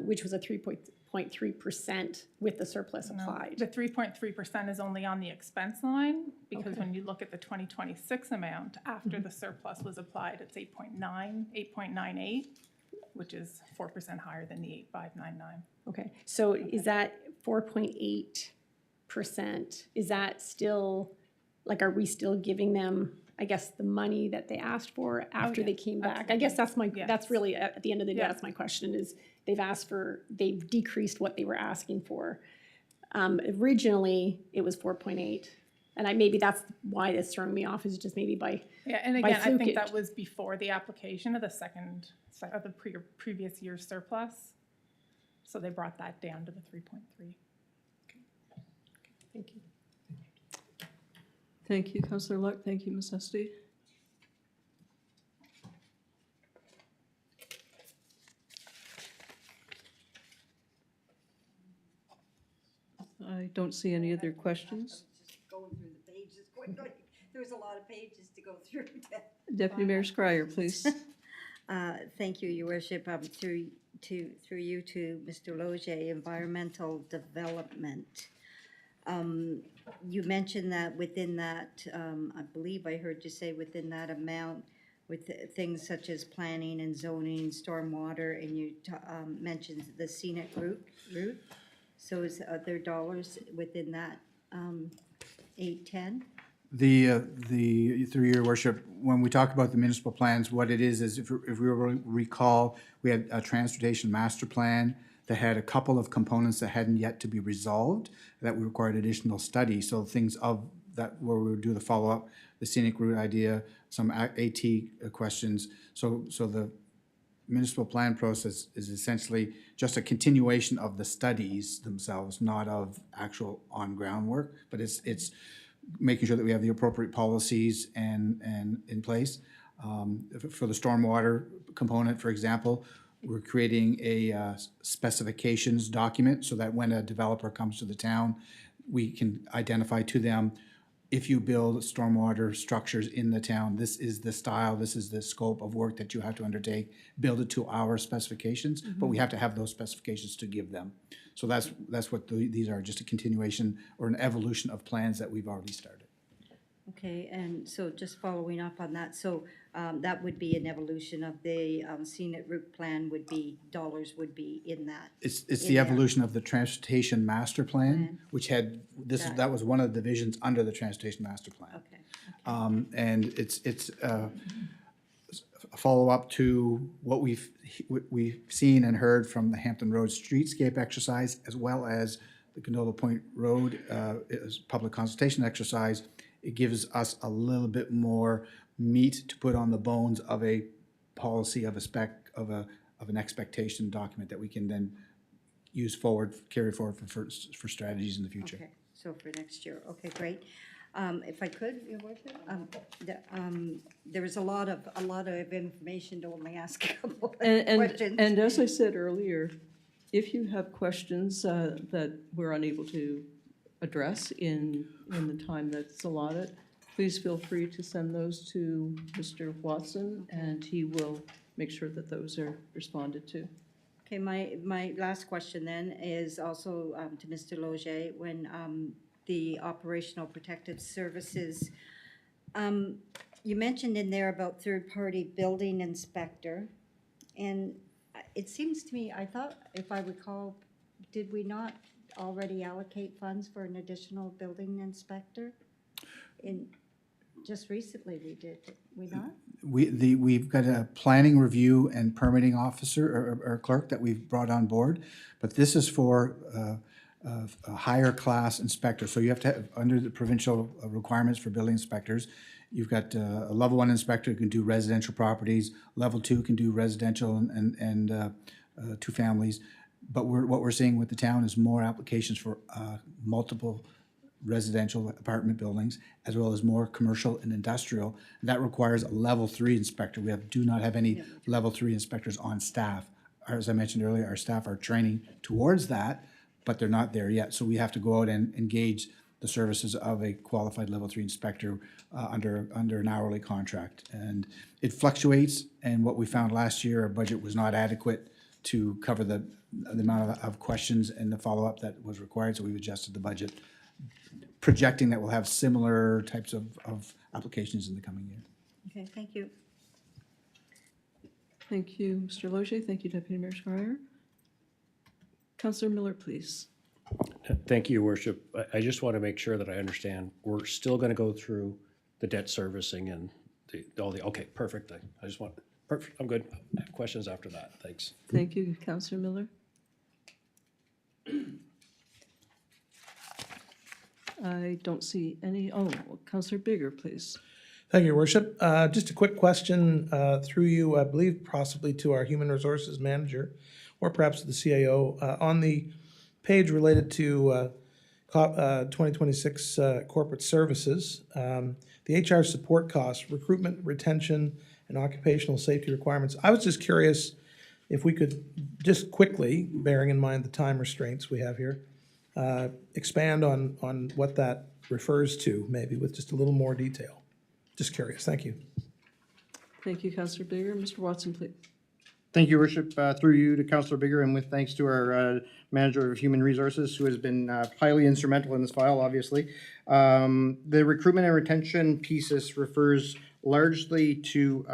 B: which was a 3.3% with the surplus applied.
F: The 3.3% is only on the expense line, because when you look at the 2026 amount, after the surplus was applied, it's 8.98, which is 4% higher than the 8,599.
B: Okay, so is that 4.8%, is that still, like, are we still giving them, I guess, the money that they asked for after
F: yeah,
B: they came back? I guess that's
F: Yes.
B: that's really, at the end of the day,
F: Yeah.
B: that's my question, is they've decreased what they were asking for. Originally, it was 4.8, and maybe that's why it's throwing me off, is just maybe by,
F: Yeah, and
B: by
F: again, I think
B: flukage.
F: that was before the application of the previous year's surplus. So they brought that down to the 3.3.
B: thank you.
A: Thank you, Councillor Luck. Thank you, Ms. Esty. I don't see any other questions.
G: Just going through the pages quickly. There's a lot of pages to go through.
A: Deputy Mayor Scryer, please.
G: Thank you, Your Worship. Through you to Mr. Loge, Environmental Development. You mentioned that within that, I believe I heard you say within that amount, with things such as planning and zoning, stormwater, and you mentioned the scenic route. So is there dollars within that 810?
E: Through your worship, when we talk about the municipal plans, what it is if we recall, we had a transportation master plan that had a couple of components that hadn't yet to be resolved, that required additional study. So things of that, where we would do the follow-up, the scenic route idea, some AT questions. So the municipal plan process is essentially just a continuation of the studies themselves, not of actual on-ground work, but it's making sure that we have the appropriate policies and in place. For the stormwater component, for example, we're creating a specifications document so that when a developer comes to the town, we can identify to them, if you build stormwater structures in the town, this is the style, this is the scope of work that you have to undertake, build it to our specifications, but we have to have those specifications to give them. So that's what these are, just a continuation or an evolution of plans that we've already started.
G: Okay, and so just following up on that, so that would be an evolution of the scenic route plan dollars would be in that.
E: It's
G: in
E: the
G: there.
E: evolution of the transportation master plan, which had, that was one of the divisions under the transportation master plan.
G: Okay,
E: And it's a follow-up to what we've seen and heard from the Hampton Road streetscape exercise, as well as the Gondola Point Road public consultation exercise. It gives us a little bit more meat to put on the bones of a policy of a spec, of an expectation document that we can then use forward, carry forward for strategies in the future.
G: Okay, so for next year, okay, great. If I could, Your Worship, there was a lot of information to only ask a couple of questions.
A: And as I said earlier, if you have questions that we're unable to address in the time that's allotted, please feel free to send those to Mr. Watson, and he will make sure that those are responded to.
G: Okay, my last question then is also to Mr. Loge. When the Operational Protective Services, you mentioned in there about third-party building inspector, and it seems to me, I thought, if I recall, did we not already allocate funds for an additional building inspector? Just recently we did, did we not?
E: We've got a planning review and permitting officer or clerk that we've brought on board, but this is for a higher class inspector. So you have to have, under the provincial requirements for building inspectors, you've got a level 1 inspector who can do residential properties, level 2 can do residential and 2 families. But what we're seeing with the town is more applications for multiple residential apartment buildings, as well as more commercial and industrial. That requires a level 3 inspector. We do not have any level 3 inspectors on staff. As I mentioned earlier, our staff are training towards that, but they're not there yet. So we have to go out and engage the services of a qualified level 3 inspector under an hourly contract. And it fluctuates, and what we found last year, our budget was not adequate to cover the amount of questions and the follow-up that was required, so we've adjusted the budget, projecting that we'll have similar types of applications in the coming year.
G: Okay, thank you.
A: Thank you, Mr. Loge. Thank you, Deputy Mayor Schreier. Councillor Miller, please.
H: Thank you, Your Worship. I just want to make sure that I understand. We're still going to go through the debt servicing and okay, perfect. I just want, perfect, I'm good. I have questions after that. Thanks.
A: Thank you, Councillor Miller. I don't see any, Councillor Bigger, please.
I: Thank you, Your Worship. Just a quick question through you, I believe possibly to our Human Resources Manager, or perhaps the CAO. On the page related to 2026 corporate services, the HR support costs, recruitment, retention, and occupational safety requirements. I was just curious if we could just quickly, bearing in mind the time restraints we have here, expand on what that refers to, maybe with just a little more detail. Just curious. Thank you.
A: Thank you, Councillor Bigger. Mr. Watson, please.
C: Thank you, Worship. Through you to Councillor Bigger, and with thanks to our Manager of Human Resources, who has been highly instrumental in this file, obviously. The recruitment and retention pieces refers largely to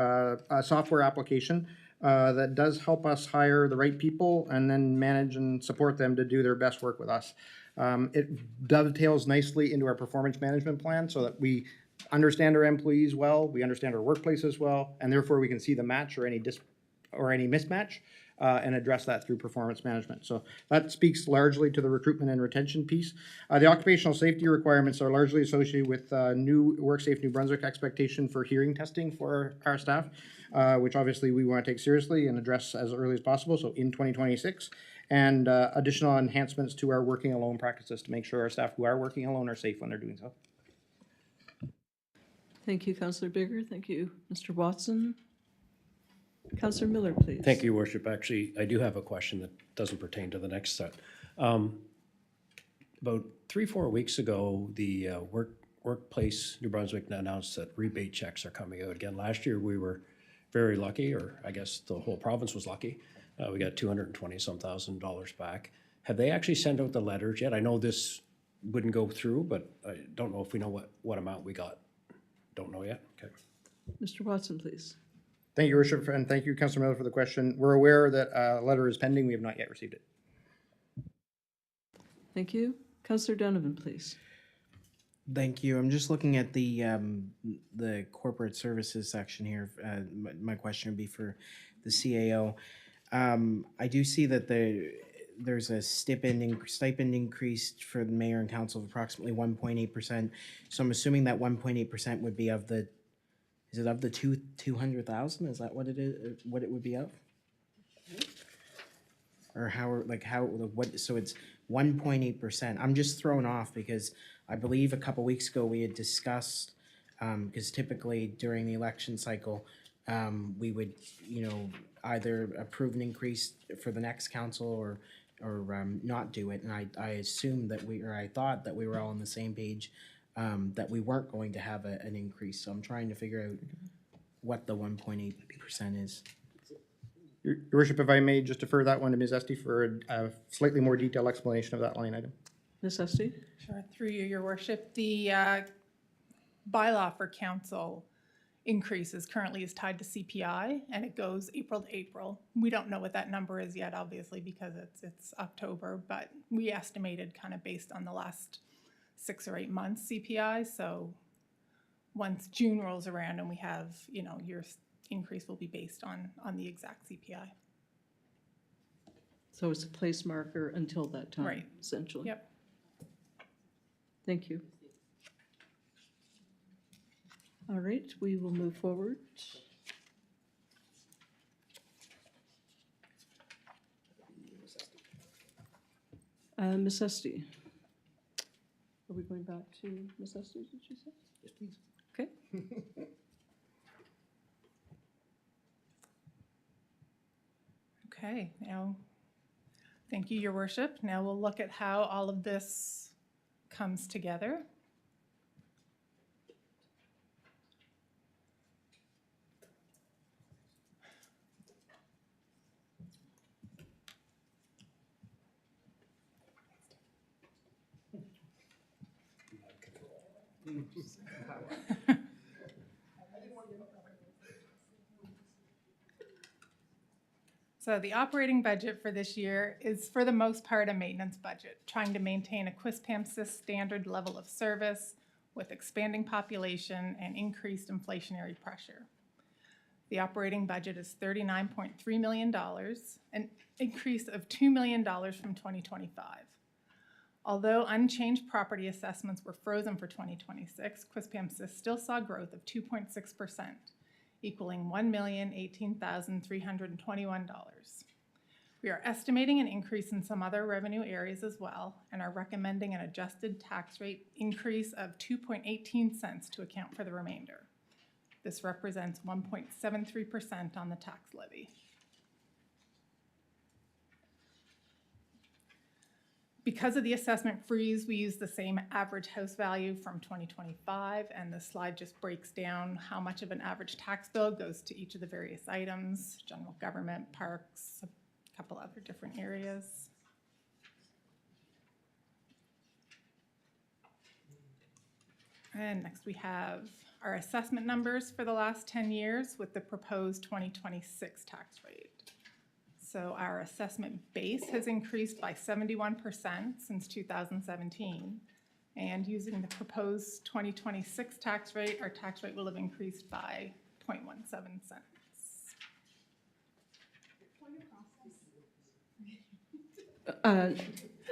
C: a software application that does help us hire the right people and then manage and support them to do their best work with us. It dovetails nicely into our performance management plan so that we understand our employees well, we understand our workplaces well, and therefore we can see the match or any mismatch and address that through performance management. So that speaks largely to the recruitment and retention piece. The occupational safety requirements are largely associated with new WorkSafe New Brunswick expectation for hearing testing for our staff, which obviously we want to take seriously and address as early as possible, so in 2026. And additional enhancements to our working alone practices to make sure our staff who are working alone are safe when they're doing so.
A: Thank you, Councillor Bigger. Thank you, Mr. Watson. Councillor Miller, please.
H: Thank you, Your Worship. Actually, I do have a question that doesn't pertain to the next set. About 3-4 weeks ago, the Workplace New Brunswick announced that rebate checks are coming out again. Last year, we were very lucky, or I guess the whole province was lucky. We got $220,000 back. Have they actually sent out the letters yet? I know this wouldn't go through, but I don't know if we know what amount we got. Don't know yet? Okay.
A: Mr. Watson, please.
C: Thank you, Your Worship, and thank you, Councillor Miller, for the question. We're aware that a letter is pending. We have not yet received it.
A: Thank you. Councillor Donovan, please.
J: Thank you. I'm just looking at the corporate services section here. My question would be for the CAO. I do see that there's a stipend increase for the mayor and council of approximately 1.8%. So I'm assuming that 1.8% would be of the Is it of the 200,000? Is that what it is, what it would be of? Or so it's 1.8%. I'm just thrown off because I believe a couple weeks ago we had discussed, because typically during the election cycle, we would, either approve an increase for the next council or not do it. And I assumed that I thought that we were all on the same page, that we weren't going to have an increase. So I'm trying to figure out what the 1.8% is.
C: Your worship, if I may just defer that one to Ms. Esty for a slightly more detailed explanation of that line item.
A: Ms. Esty?
F: Sure, through you, your worship. The bylaw for council increases currently is tied to CPI, and it goes April to April. We don't know what that number is yet, obviously, because it's October, but we estimated kind of based on the last 6 or 8 months CPI. So once June rolls around and we have, your increase will be based on the exact CPI.
A: So it's a place marker until that time,
F: Right.
A: essentially.
F: Yep.
A: Thank you. All right, we will move forward. Ms. Esty. Are we going back to Ms. Esty, did you say?
C: Yes, please.
A: Okay.
F: Okay, now, thank you, your worship. Now we'll look at how all of this comes together. So the operating budget for this year is for the most part a maintenance budget, trying to maintain a Quispamsis standard level of service with expanding population and increased inflationary pressure. The operating budget is $39.3 million, an increase of $2 million from 2025. Although unchanged property assessments were frozen for 2026, Quispamsis still saw growth of 2.6%, equaling $1,018,321. We are estimating an increase in some other revenue areas as well and are recommending an adjusted tax rate increase of 2.18 cents to account for the remainder. This represents 1.73% on the tax levy. Because of the assessment freeze, we use the same average house value from 2025, and the slide just breaks down how much of an average tax bill goes to each of the various items, general government, parks, a couple other different areas. And next we have our assessment numbers for the last 10 years with the proposed 2026 tax rate. So our assessment base has increased by 71% since 2017. And using the proposed 2026 tax rate, our tax rate will have increased by 0.17 cents.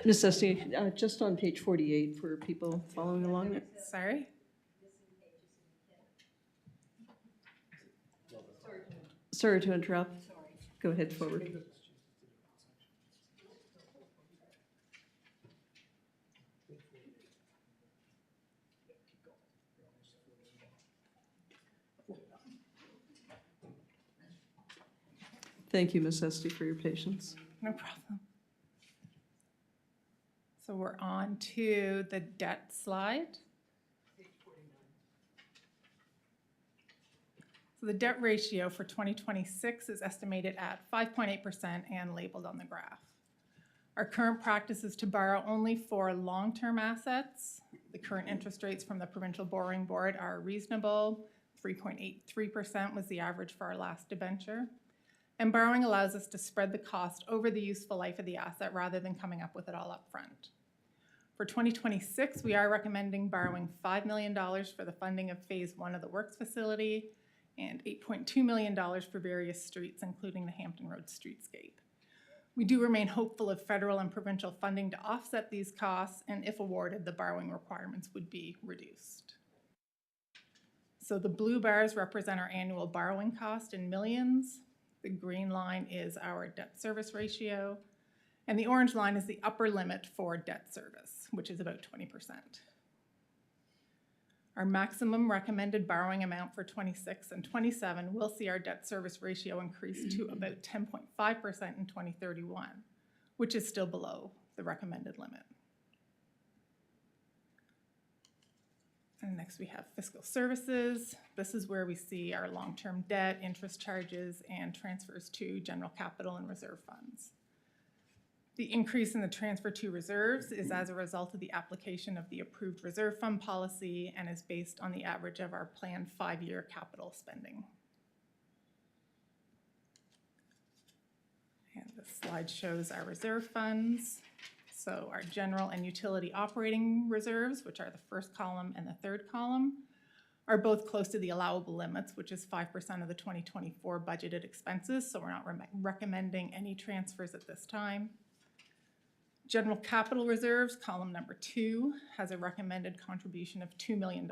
A: Ms. Esty, just on page 48 for people following along there.
F: Sorry?
A: Sorry to interrupt. Go ahead forward. Thank you, Ms. Esty, for your patience.
F: No problem. So we're on to the debt slide. So the debt ratio for 2026 is estimated at 5.8% and labeled on the graph. Our current practice is to borrow only for long-term assets. The current interest rates from the Provincial Borrowing Board are reasonable. 3.83% was the average for our last debenture. And borrowing allows us to spread the cost over the useful life of the asset rather than coming up with it all up front. For 2026, we are recommending borrowing $5 million for the funding of Phase 1 of the Works facility and $8.2 million for various streets, including the Hampton Road streetscape. We do remain hopeful of federal and provincial funding to offset these costs, and if awarded, the borrowing requirements would be reduced. So the blue bars represent our annual borrowing cost in millions. The green line is our debt service ratio. And the orange line is the upper limit for debt service, which is about 20%. Our maximum recommended borrowing amount for 26 and 27 will see our debt service ratio increase to about 10.5% in 2031, which is still below the recommended limit. And next we have fiscal services. This is where we see our long-term debt, interest charges, and transfers to general capital and reserve funds. The increase in the transfer to reserves is as a result of the application of the approved reserve fund policy and is based on the average of our planned 5-year capital spending. And this slide shows our reserve funds. So our general and utility operating reserves, which are the first column and the third column, are both close to the allowable limits, which is 5% of the 2024 budgeted expenses. So we're not recommending any transfers at this time. General capital reserves, column number 2, has a recommended contribution of $2 million.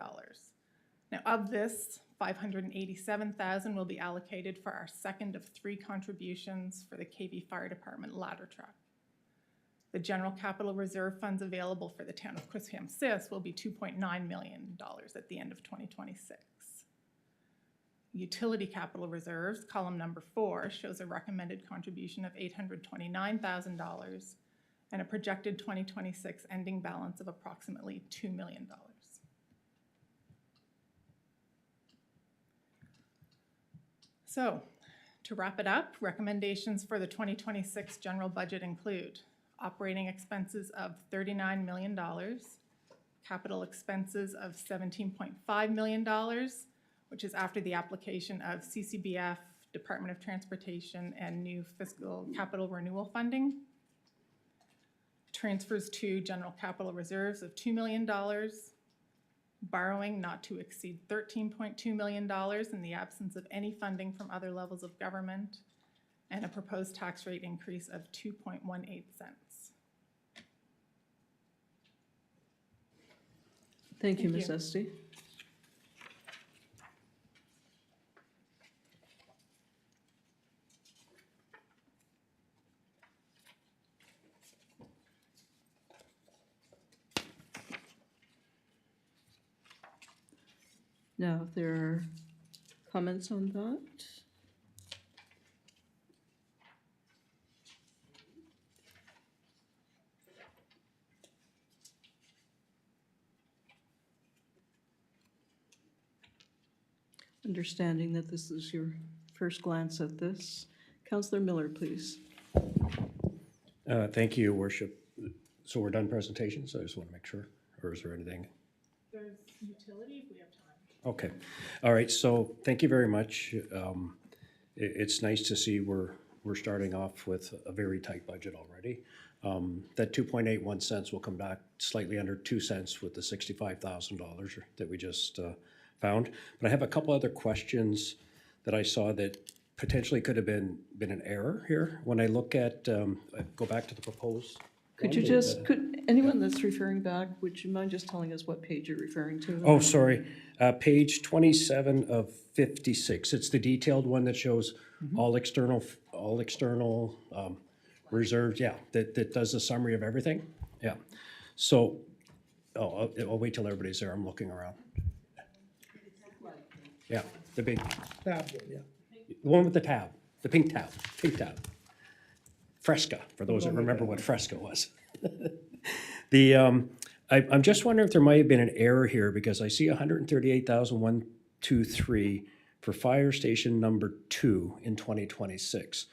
F: Now of this, $587,000 will be allocated for our second of 3 contributions for the KV Fire Department ladder truck. The general capital reserve funds available for the town of Quispamsis will be $2.9 million at the end of 2026. Utility capital reserves, column number 4, shows a recommended contribution of $829,000 and a projected 2026 ending balance of approximately $2 million. So, to wrap it up, recommendations for the 2026 general budget include operating expenses of $39 million, capital expenses of $17.5 million, which is after the application of CCBF, Department of Transportation, and new fiscal capital renewal funding. Transfers to general capital reserves of $2 million, borrowing not to exceed $13.2 million in the absence of any funding from other levels of government, and a proposed tax rate increase of 2.18 cents.
A: Thank you,
F: Thank
A: Ms.
F: you.
A: Esty. Now, if there are comments on that? Understanding that this is your first glance at this. Councillor Miller, please.
H: Thank you, Your Worship. So we're done presentations? I just want to make sure. Or is there anything?
F: There's utility if we have time.
H: Okay. All right. So thank you very much. It's nice to see we're starting off with a very tight budget already. That 2.81 cents will come back slightly under 2 cents with the $65,000 that we just found. But I have a couple other questions that I saw that potentially could have been an error here. When I look at, go back to the proposed.
A: Could you just, could anyone that's referring back, would you mind just telling us what page you're referring to?
H: Oh, sorry. Page 27 of 56. It's the detailed one that shows all external reserves. Yeah, that does a summary of everything. Yeah. So, I'll wait till everybody's there. I'm looking around. Yeah, the big,
I: Tab, yeah.
H: the one with the tab, the pink tab. Fresca, for those that remember what Fresca was. I'm just wondering if there might have been an error here because I see 138,123 for fire station number 2 in 2026.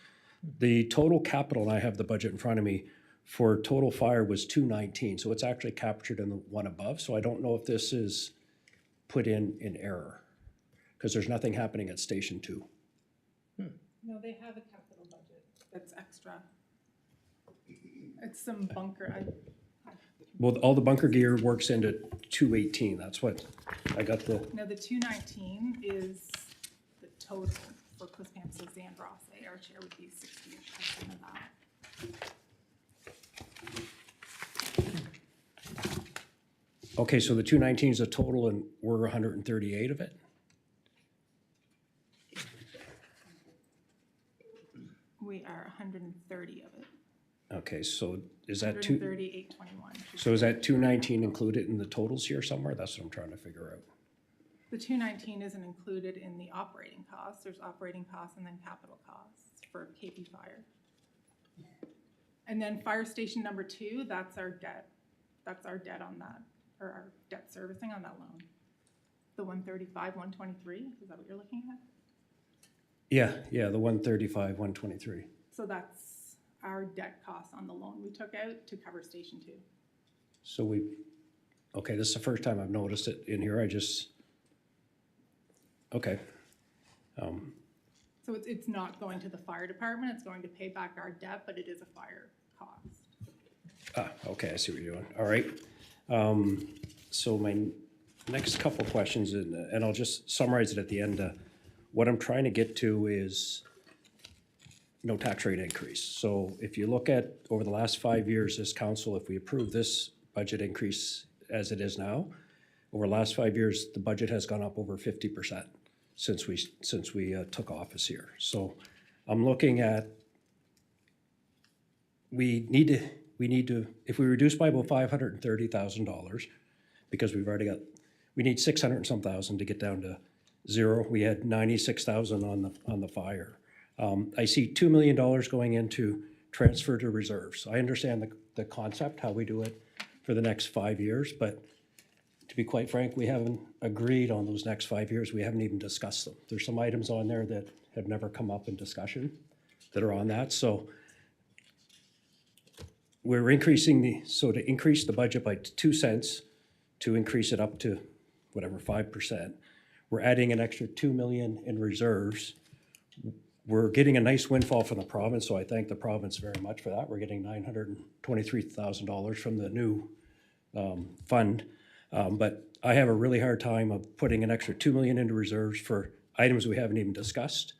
H: The total capital, and I have the budget in front of me, for total fire was 219, so it's actually captured in the one above. So I don't know if this is put in error because there's nothing happening at station 2.
F: No, they have a capital budget that's extra. It's some bunker.
H: Well, all the bunker gear works into 218. That's what I got the.
F: No, the 219 is the total for Quispamsis and Ross. Our share would be 60% of that.
H: Okay, so the 219 is a total and we're 138 of it? Okay, so is that two,
F: 138.21.
H: so is that 219 included in the totals here somewhere? That's what I'm trying to figure out.
F: The 219 isn't included in the operating costs. There's operating costs and then capital costs for KP Fire. And then fire station number 2, that's our debt. That's our debt on that, or our debt servicing on that loan. The 135, 123, is that what you're looking at?
H: Yeah, the 135, 123.
F: So that's our debt costs on the loan we took out to cover Station 2.
H: So okay, this is the first time I've noticed it in here. Okay.
F: So it's not going to the fire department, it's going to pay back our debt, but it is a fire cost.
H: Okay, I see what you're doing. All right. So my next couple questions, and I'll just summarize it at the end. What I'm trying to get to is no tax rate increase. So if you look at over the last 5 years, this council, if we approve this budget increase as it is now, over the last 5 years, the budget has gone up over 50% since we took office here. So I'm looking at, we need to, if we reduce by about $530,000, because we need 600 and some thousand to get down to zero. We had 96,000 on the fire. I see $2 million going into transfer to reserves. I understand the concept, how we do it for the next 5 years, but to be quite frank, we haven't agreed on those next 5 years. We haven't even discussed them. There's some items on there that have never come up in discussion that are on that. So we're increasing to increase the budget by 2 cents to increase it up to whatever, 5%. We're adding an extra 2 million in reserves. We're getting a nice windfall from the province, so I thank the province very much for that. We're getting $923,000 from the new fund. But I have a really hard time of putting an extra 2 million into reserves for items we haven't even discussed,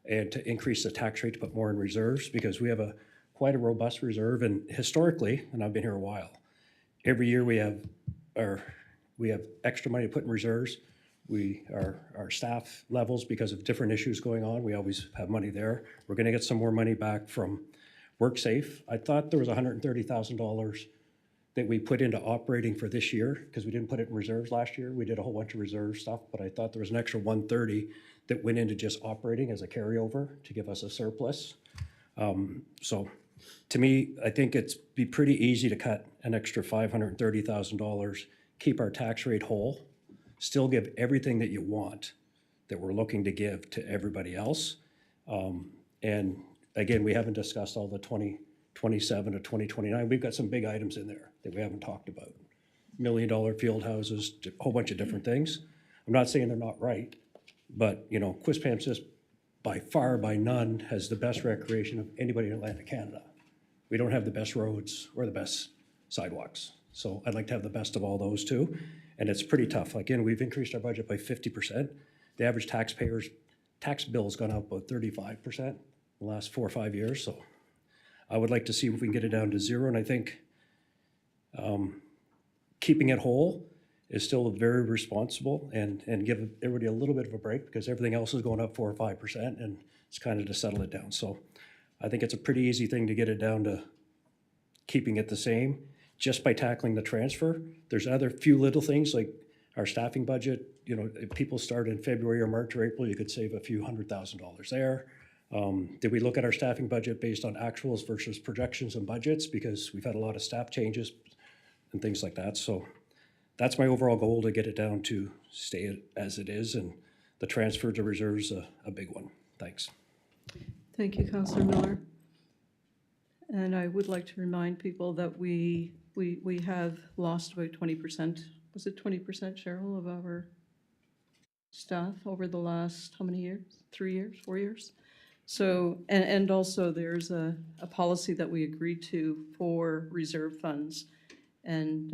H: and to increase the tax rate to put more in reserves, because we have quite a robust reserve. And historically, and I've been here a while, every year we have extra money to put in reserves. Our staff levels, because of different issues going on, we always have money there. We're gonna get some more money back from WorkSafe. I thought there was $130,000 that we put into operating for this year, because we didn't put it in reserves last year. We did a whole bunch of reserve stuff, but I thought there was an extra 130 that went into just operating as a carryover to give us a surplus. So to me, I think it's be pretty easy to cut an extra $530,000, keep our tax rate whole, still give everything that you want that we're looking to give to everybody else. And again, we haven't discussed all the 2027 to 2029. We've got some big items in there that we haven't talked about. $1 million field houses, a whole bunch of different things. I'm not saying they're not right, but Quispamsis by far, by none, has the best recreation of anybody in Atlantic Canada. We don't have the best roads or the best sidewalks. So I'd like to have the best of all those too. And it's pretty tough. Again, we've increased our budget by 50%. The average taxpayer's tax bill has gone up about 35% in the last 4 or 5 years. So I would like to see if we can get it down to zero. And I think keeping it whole is still very responsible, and give everybody a little bit of a break, because everything else is going up 4 or 5%, and it's kind of to settle it down. So I think it's a pretty easy thing to get it down to keeping it the same just by tackling the transfer. There's other few little things like our staffing budget. If people start in February or March or April, you could save a few $100,000 there. Did we look at our staffing budget based on actuals versus projections and budgets? Because we've had a lot of staff changes and things like that. So that's my overall goal, to get it down to stay as it is, and the transfer to reserves a big one. Thanks.
A: Thank you, Councillor Miller. And I would like to remind people that we have lost about 20%. Was it 20%, Cheryl, of our staff over the last, how many years? 3 years, 4 years? So, and also there's a policy that we agreed to for reserve funds. And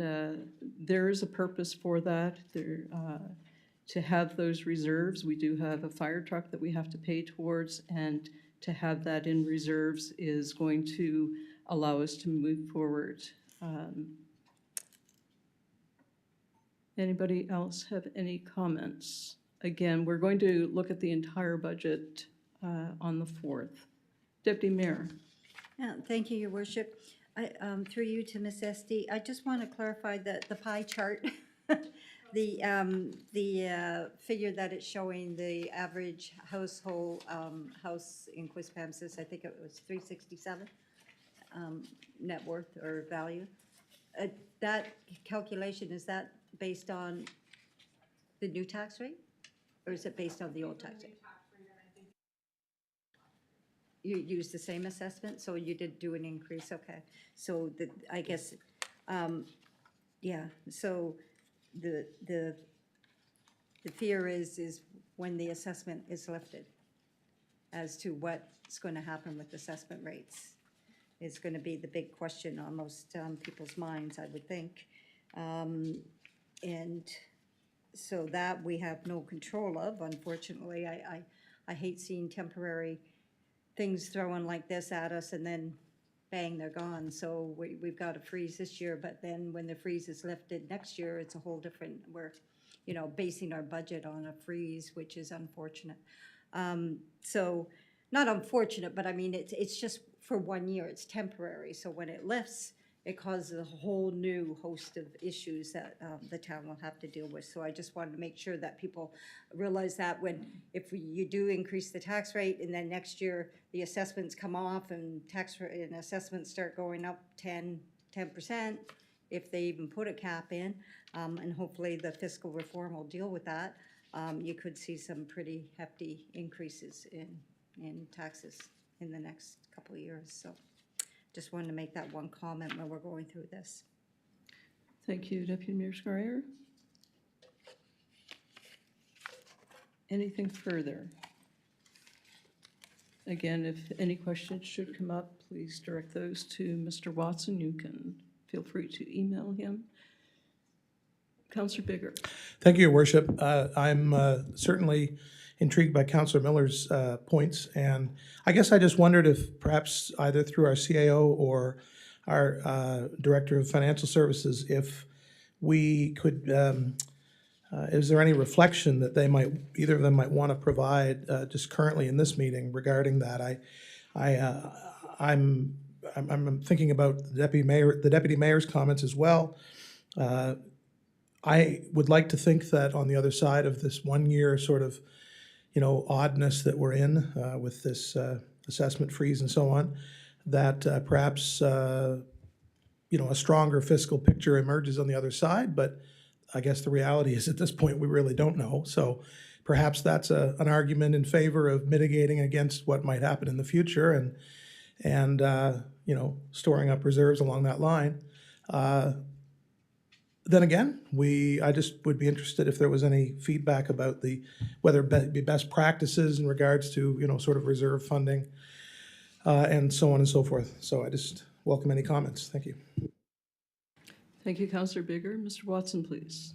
A: there is a purpose for that. To have those reserves, we do have a fire truck that we have to pay towards, and to have that in reserves is going to allow us to move forward. Anybody else have any comments? Again, we're going to look at the entire budget on the 4th. Deputy Mayor.
G: Yeah, thank you, Your Worship. Through you to Ms. Esty, I just want to clarify the pie chart. The figure that it's showing, the average household, house in Quispamsis, I think it was 367 net worth or value. That calculation, is that based on the new tax rate? Or is it based on the old tax rate? You used the same assessment, so you did do an increase, okay. So I guess, yeah, so the fear is when the assessment is lifted as to what's going to happen with assessment rates is going to be the big question on most people's minds, I would think. And so that we have no control of, unfortunately. I hate seeing temporary things thrown like this at us and then bang, they're gone. So we've got a freeze this year, but then when the freeze is lifted next year, it's a whole different, we're, basing our budget on a freeze, which is unfortunate. So not unfortunate, but I mean, it's just for 1 year, it's temporary. So when it lifts, it causes a whole new host of issues that the town will have to deal with. So I just wanted to make sure that people realize that if you do increase the tax rate and then next year the assessments come off and assessments start going up 10%, if they even put a cap in, and hopefully the fiscal reform will deal with that, you could see some pretty hefty increases in taxes in the next couple of years. So just wanted to make that one comment when we're going through this.
A: Thank you, Deputy Mayor Scryer. Anything further? Again, if any questions should come up, please direct those to Mr. Watson. You can feel free to email him. Councillor Bigger.
I: Thank you, Your Worship. I'm certainly intrigued by Councillor Miller's points, and I guess I just wondered if perhaps either through our CAO or our Director of Financial Services, if we could, is there any reflection that either of them might want to provide just currently in this meeting regarding that? I'm thinking about the Deputy Mayor's comments as well. I would like to think that on the other side of this 1 year sort of oddness that we're in with this assessment freeze and so on, that perhaps a stronger fiscal picture emerges on the other side. But I guess the reality is at this point we really don't know. So perhaps that's an argument in favor of mitigating against what might happen in the future and storing up reserves along that line. Then again, I just would be interested if there was any feedback about whether it be best practices in regards to, sort of reserve funding and so on and so forth. So I just welcome any comments. Thank you.
A: Thank you, Councillor Bigger. Mr. Watson, please.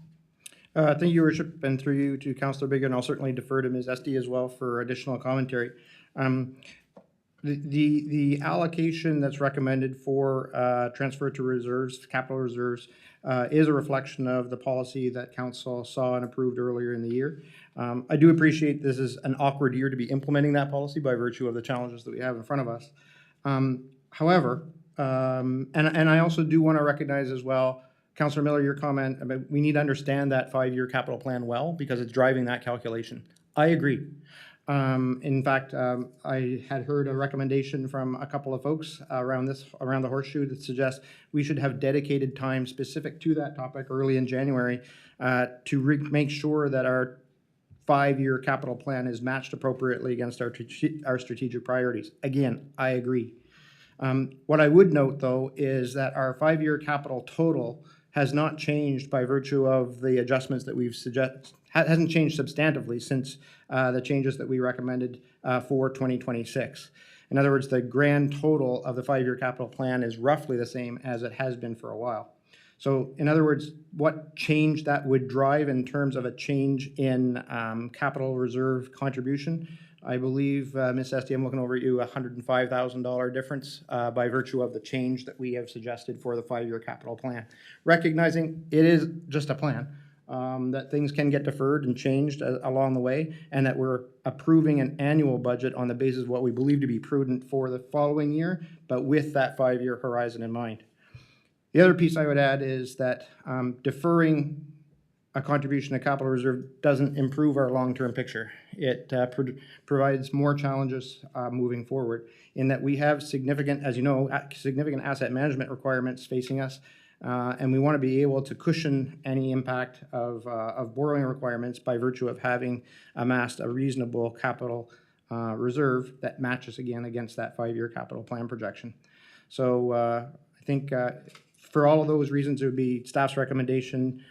C: Thank you, Your Worship, and through you to Councillor Bigger, and I'll certainly defer to Ms. Esty as well for additional commentary. The allocation that's recommended for transfer to reserves, capital reserves, is a reflection of the policy that Council saw and approved earlier in the year. I do appreciate this is an awkward year to be implementing that policy by virtue of the challenges that we have in front of us. However, and I also do want to recognize as well, Councillor Miller, your comment about we need to understand that 5-year capital plan well because it's driving that calculation. I agree. In fact, I had heard a recommendation from a couple of folks around the horseshoe that suggests we should have dedicated time specific to that topic early in January to make sure that our 5-year capital plan is matched appropriately against our strategic priorities. Again, I agree. What I would note, though, is that our 5-year capital total has not changed by virtue of the adjustments that we've suggested. Hasn't changed substantively since the changes that we recommended for 2026. In other words, the grand total of the 5-year capital plan is roughly the same as it has been for a while. So in other words, what change that would drive in terms of a change in capital reserve contribution, I believe, Ms. Esty, I'm looking over at you, $105,000 difference by virtue of the change that we have suggested for the 5-year capital plan. Recognizing it is just a plan. that things can get deferred and changed along the way, and that we're approving an annual budget on the basis of what we believe to be prudent for the following year, but with that 5-year horizon in mind. The other piece I would add is that deferring a contribution to capital reserve doesn't improve our long-term picture. It provides more challenges moving forward in that we have significant, as you know, significant asset management requirements facing us, and we want to be able to cushion any impact of borrowing requirements by virtue of having amassed a reasonable capital reserve that matches again against that 5-year capital plan projection. So I think for all of those reasons, it would be staff's recommendation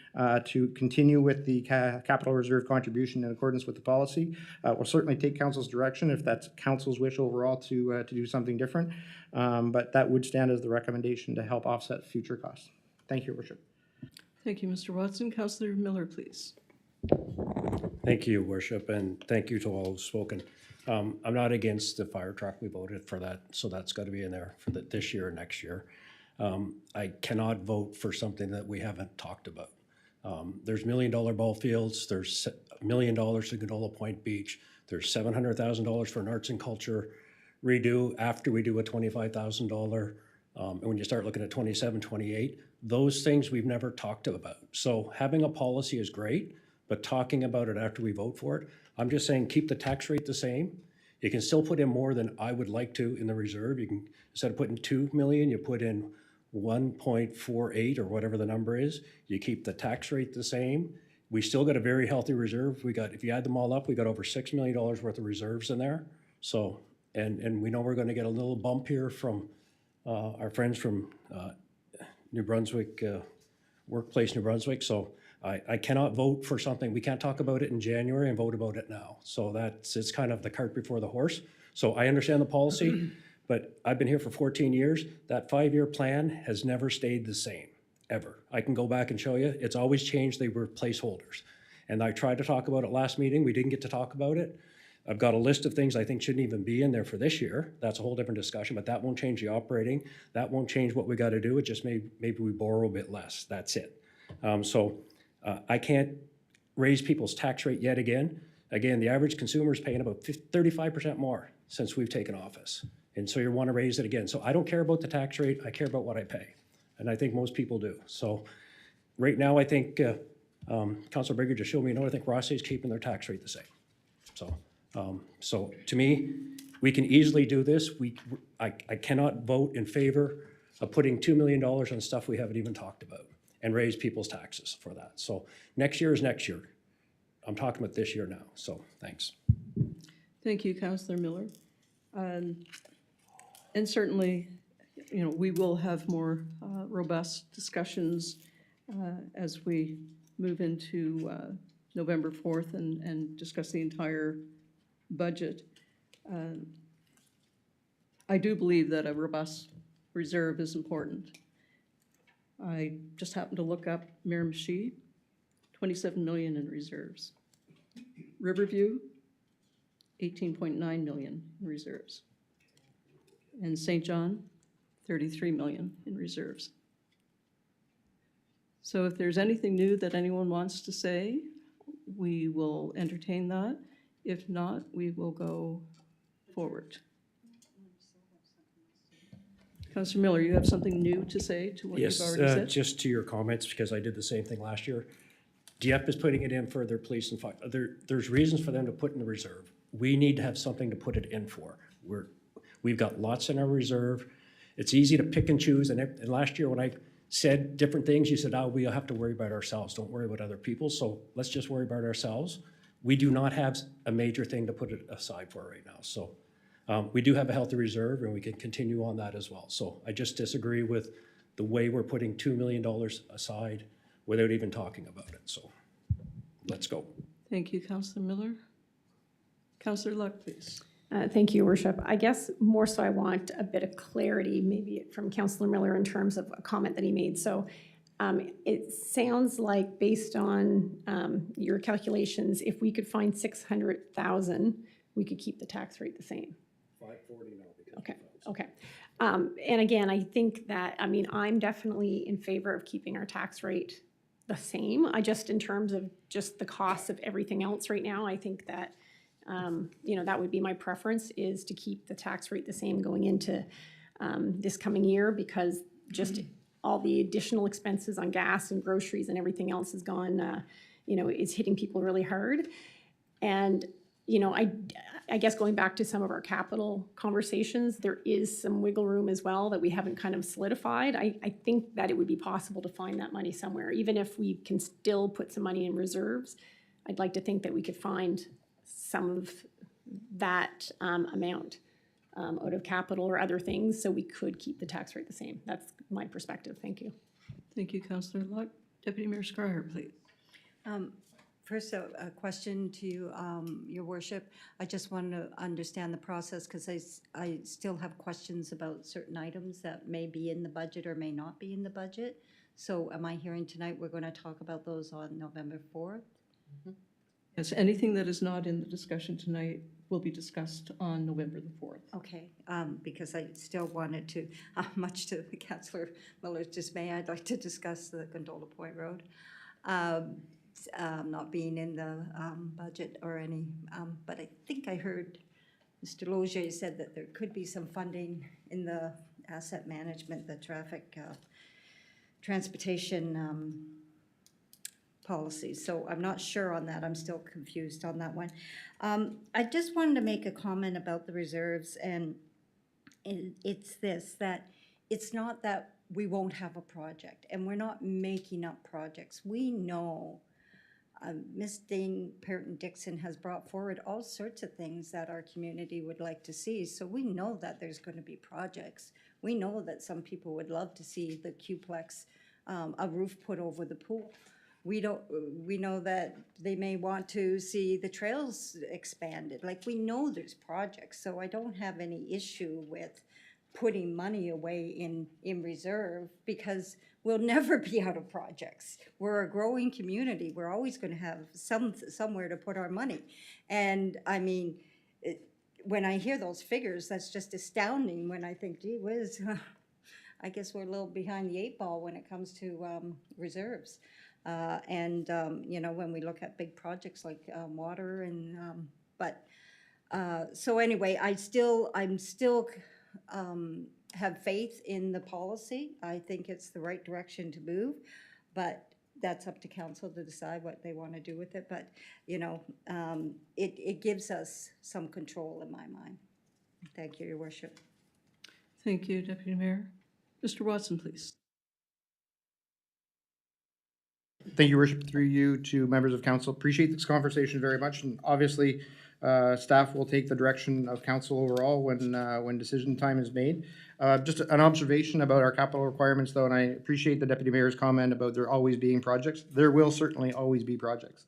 C: to continue with the capital reserve contribution in accordance with the policy. We'll certainly take council's direction if that's council's wish overall to do something different, but that would stand as the recommendation to help offset future costs. Thank you, Your Worship.
A: Thank you, Mr. Watson. Councillor Miller, please.
H: Thank you, Worship, and thank you to all who've spoken. I'm not against the fire truck. We voted for that, so that's got to be in there for this year and next year. I cannot vote for something that we haven't talked about. There's $1 million ball fields. There's $1 million to Ganola Point Beach. There's $700,000 for an arts and culture redo after we do a $25,000. And when you start looking at 27, 28, those things we've never talked about. So having a policy is great, but talking about it after we vote for it, I'm just saying keep the tax rate the same. You can still put in more than I would like to in the reserve. You can, instead of putting 2 million, you put in 1.48 or whatever the number is. You keep the tax rate the same. We still got a very healthy reserve. We got, if you add them all up, we got over $6 million worth of reserves in there. So, and we know we're going to get a little bump here from our friends from New Brunswick, Workplace New Brunswick. So I cannot vote for something. We can't talk about it in January and vote about it now. So it's kind of the cart before the horse. So I understand the policy. But I've been here for 14 years. That 5-year plan has never stayed the same, ever. I can go back and show you. It's always changed. They were placeholders. And I tried to talk about it last meeting. We didn't get to talk about it. I've got a list of things I think shouldn't even be in there for this year. That's a whole different discussion, but that won't change the operating. That won't change what we got to do. It just maybe we borrow a bit less. That's it. I can't raise people's tax rate yet again. Again, the average consumer is paying about 35% more since we've taken office. And so you want to raise it again. So I don't care about the tax rate. I care about what I pay. And I think most people do. So right now, I think Councilor Brigger just showed me, I think Ross's keeping their tax rate the same. So to me, we can easily do this. I cannot vote in favor of putting $2 million on stuff we haven't even talked about and raise people's taxes for that. So next year is next year. I'm talking about this year now. So thanks.
A: Thank you, Councillor Miller. And certainly, we will have more robust discussions as we move into November 4th and discuss the entire budget. I do believe that a robust reserve is important. I just happened to look up Miramichi, 27 million in reserves. Riverview, 18.9 million in reserves. And St. John, 33 million in reserves. So if there's anything new that anyone wants to say, we will entertain that. If not, we will go forward. Councillor Miller, you have something new to say to what you've already said?
H: Yes, just to your comments, because I did the same thing last year. Dieppe is putting it in for their police and fire. There's reasons for them to put in the reserve. We need to have something to put it in for. We've got lots in our reserve. It's easy to pick and choose. And last year when I said different things, you said, we'll have to worry about ourselves. Don't worry about other people. So let's just worry about ourselves. We do not have a major thing to put it aside for right now. So we do have a healthy reserve and we can continue on that as well. So I just disagree with the way we're putting $2 million aside without even talking about it. So let's go.
A: Thank you, Councillor Miller. Councillor Luck, please.
B: Thank you, Your Worship. I guess more so I want a bit of clarity maybe from Councillor Miller in terms of a comment that he made. So it sounds like based on your calculations, if we could find 600,000, we could keep the tax rate the same.
H: 540 now.
B: Okay. And again, I think that, I'm definitely in favor of keeping our tax rate the same. I just, in terms of just the cost of everything else right now, I think that, you know, that would be my preference, is to keep the tax rate the same going into this coming year, because just all the additional expenses on gas and groceries and everything else has gone, you know, is hitting people really hard. And, you know, I guess going back to some of our capital conversations, there is some wiggle room as well that we haven't kind of solidified. I think that it would be possible to find that money somewhere, even if we can still put some money in reserves. I'd like to think that we could find some of that amount out of capital or other things, so we could keep the tax rate the same. That's my perspective. Thank you.
A: Thank you, Councillor Luck. Deputy Mayor Scrier, please.
G: First, a question to you, Your Worship. I just want to understand the process, because I still have questions about certain items that may be in the budget or may not be in the budget. So am I hearing tonight we're going to talk about those on November 4th?
A: Yes, anything that is not in the discussion tonight will be discussed on November the 4th.
G: Okay, because I still wanted to, much to Councillor Miller's dismay, I'd like to discuss the Gondola Point Road. Not being in the budget or any, but I think I heard Mr. Logier said that there could be some funding in the asset management, the traffic, transportation policies. So I'm not sure on that. I'm still confused on that one. I just wanted to make a comment about the reserves, and it's this, that it's not that we won't have a project, and we're not making up projects. We know Ms. Dane Perrin-Dixon has brought forward all sorts of things that our community would like to see. So we know that there's going to be projects. We know that some people would love to see the Qplex, a roof put over the pool. We know that they may want to see the trails expanded. Like, we know there's projects, so I don't have any issue with putting money away in reserve, because we'll never be out of projects. We're a growing community. We're always going to have somewhere to put our money. And I mean, when I hear those figures, that's just astounding. When I think, gee whiz, I guess we're a little behind the 8 ball when it comes to reserves. You know, when we look at big projects like water and, so anyway, I'm still have faith in the policy. I think it's the right direction to move, but that's up to council to decide what they want to do with it. But, you know, it gives us some control in my mind. Thank you, Your Worship.
A: Thank you, Deputy Mayor. Mr. Watson, please.
C: Thank you, Worship, through you to members of council. Appreciate this conversation very much, and obviously, staff will take the direction of council overall when decision time is made. Just an observation about our capital requirements, though, and I appreciate the Deputy Mayor's comment about there always being projects. There will certainly always be projects.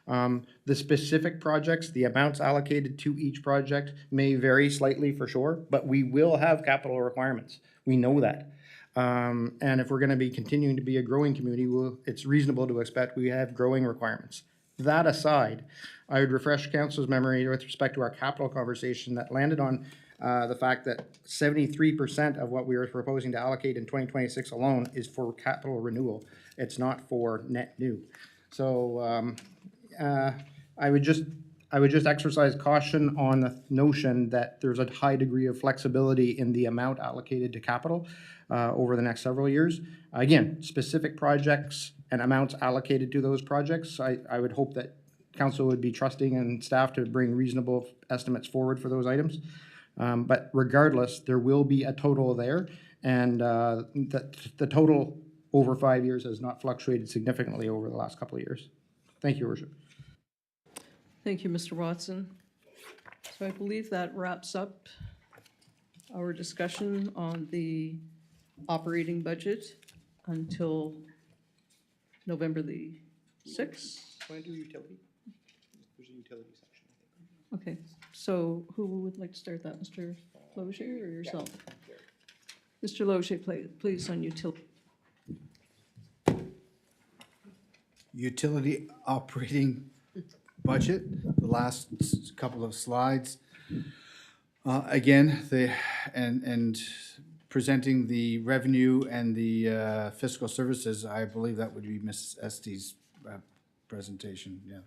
C: The specific projects, the amounts allocated to each project may vary slightly for sure, but we will have capital requirements. We know that. And if we're going to be continuing to be a growing community, it's reasonable to expect we have growing requirements. That aside, I would refresh council's memory with respect to our capital conversation that landed on the fact that 73% of what we are proposing to allocate in 2026 alone is for capital renewal. It's not for net new. So I would just exercise caution on the notion that there's a high degree of flexibility in the amount allocated to capital over the next several years. Again, specific projects and amounts allocated to those projects, I would hope that council would be trusting and staff to bring reasonable estimates forward for those items. But regardless, there will be a total there, and the total over 5 years has not fluctuated significantly over the last couple of years. Thank you, Your Worship.
A: Thank you, Mr. Watson. So I believe that wraps up our discussion on the operating budget until November the 6th.
C: Want to do utility? There's a utility section, I think.
A: Okay, so who would like to start that, Mr. Logier or yourself? Mr. Logier, please, on utility.
E: Utility operating budget, the last couple of slides. Again, presenting the revenue and the fiscal services, I believe that would be Ms. Estes' presentation, yeah.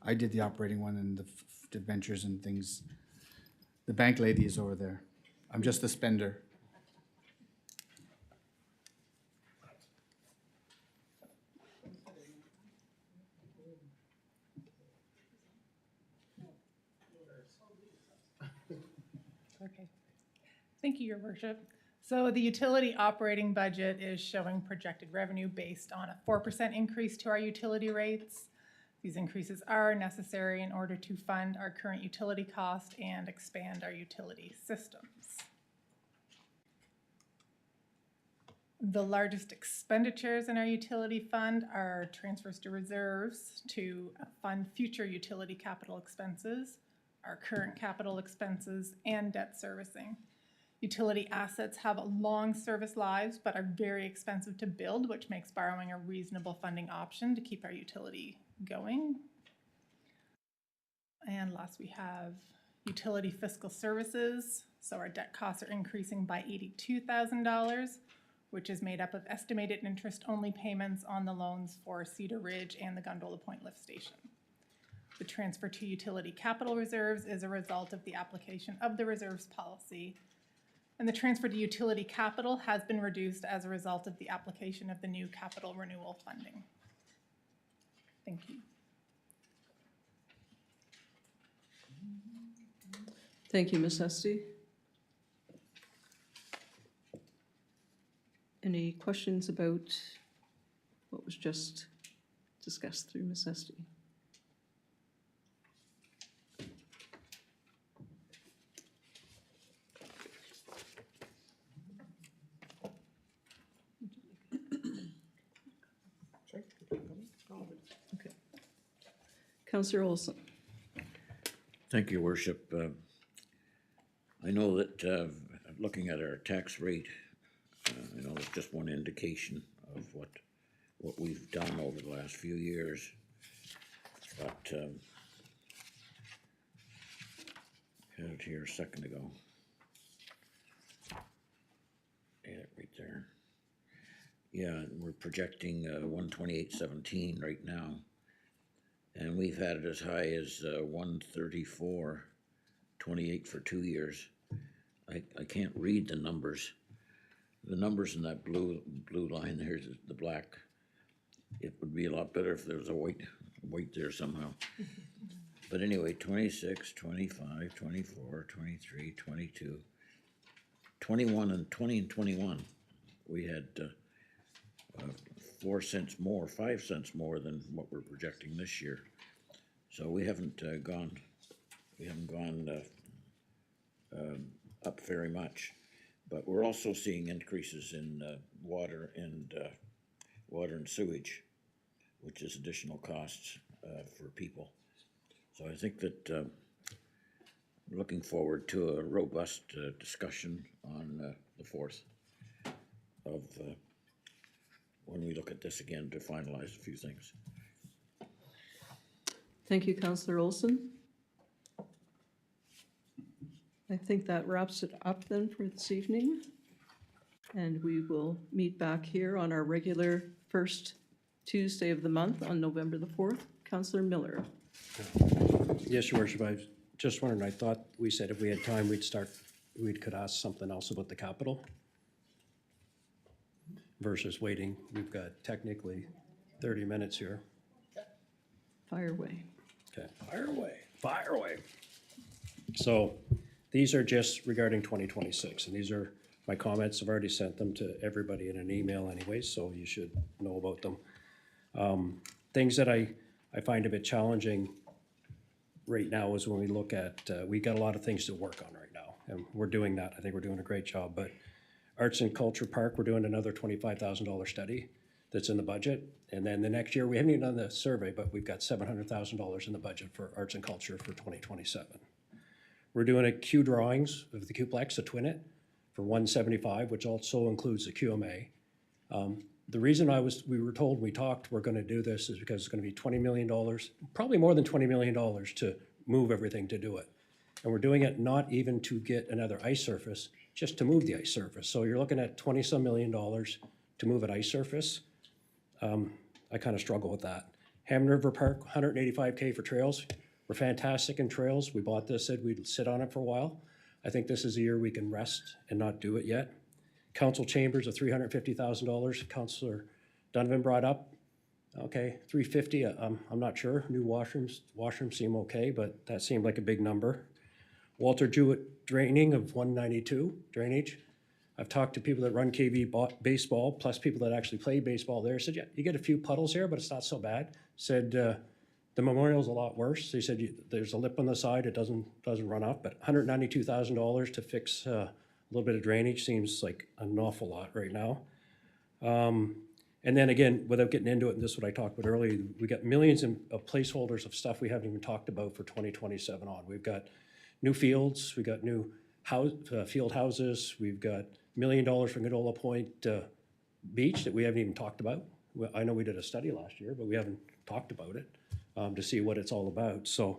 E: I did the operating one and the debentures and things. The bank lady is over there. I'm just the spender.
F: Okay. Thank you, Your Worship. So the utility operating budget is showing projected revenue based on a 4% increase to our utility rates. These increases are necessary in order to fund our current utility cost and expand our utility systems. The largest expenditures in our utility fund are transfers to reserves to fund future utility capital expenses, our current capital expenses, and debt servicing. Utility assets have long service lives but are very expensive to build, which makes borrowing a reasonable funding option to keep our utility going. And last, we have utility fiscal services. So our debt costs are increasing by $82,000, which is made up of estimated interest-only payments on the loans for Cedar Ridge and the Gondola Point Lift Station. The transfer to utility capital reserves is a result of the application of the reserves policy. And the transfer to utility capital has been reduced as a result of the application of the new capital renewal funding. Thank you.
A: Thank you, Ms. Esty. Any questions about what was just discussed through Ms. Esty? Okay. Councillor Olson.
K: Thank you, Worship. I know that looking at our tax rate, I know it's just one indication of what we've done over the last few years. But I had it here a second ago. Yeah, right there. Yeah, we're projecting 128.17 right now. And we've had it as high as 134.28 for 2 years. I can't read the numbers. The numbers in that blue line there, the black. It would be a lot better if there was a white there somehow. But anyway, 26, 25, 24, 23, 22, 21 and 20 and 21. We had 4 cents more, 5 cents more than what we're projecting this year. So we haven't gone up very much. But we're also seeing increases in water and sewage, which is additional costs for people. So I think that I'm looking forward to a robust discussion on the 4th of when we look at this again to finalize a few things.
A: Thank you, Councillor Olson. I think that wraps it up then for this evening. And we will meet back here on our regular first Tuesday of the month on November the 4th. Councillor Miller.
L: Yes, Your Worship, I just wondered, I thought we said if we had time, we could ask something else about the capital versus waiting. We've got technically 30 minutes here.
A: Fire away.
L: Okay, fire away. So these are just regarding 2026, and these are my comments. I've already sent them to everybody in an email anyway, so you should know about them. Things that I find a bit challenging right now is when we look at, we got a lot of things to work on right now, and we're doing that. I think we're doing a great job, but Arts and Culture Park, we're doing another $25,000 study that's in the budget. And then the next year, we haven't even done the survey, but we've got $700,000 in the budget for Arts and Culture for 2027. We're doing a Q drawings of the Qplex, a twin it, for $175, which also includes the QMA. The reason we were told, we talked, we're gonna do this is because it's gonna be $20 million, probably more than $20 million to move everything to do it. And we're doing it not even to get another ice surface, just to move the ice surface. So you're looking at 20-some million dollars to move an ice surface. I kind of struggle with that. Hammond River Park, 185K for trails. We're fantastic in trails. We bought this, said we'd sit on it for a while. I think this is a year we can rest and not do it yet. Council chambers of $350,000. Councillor Donovan brought up. Okay, 350. I'm not sure. New washrooms seem okay, but that seemed like a big number. Walter Jewett draining of 192 drainage. I've talked to people that run KV baseball, plus people that actually play baseball there. Said, yeah, you get a few puddles here, but it's not so bad. Said the memorial's a lot worse. They said there's a lip on the side, it doesn't run off. But $192,000 to fix a little bit of drainage seems like an awful lot right now. And then again, without getting into it, and this is what I talked about earlier, we got millions of placeholders of stuff we haven't even talked about for 2027 on. We've got new fields, we got new field houses, we've got $1 million for Gondola Point Beach that we haven't even talked about. I know we did a study last year, but we haven't talked about it to see what it's all about. So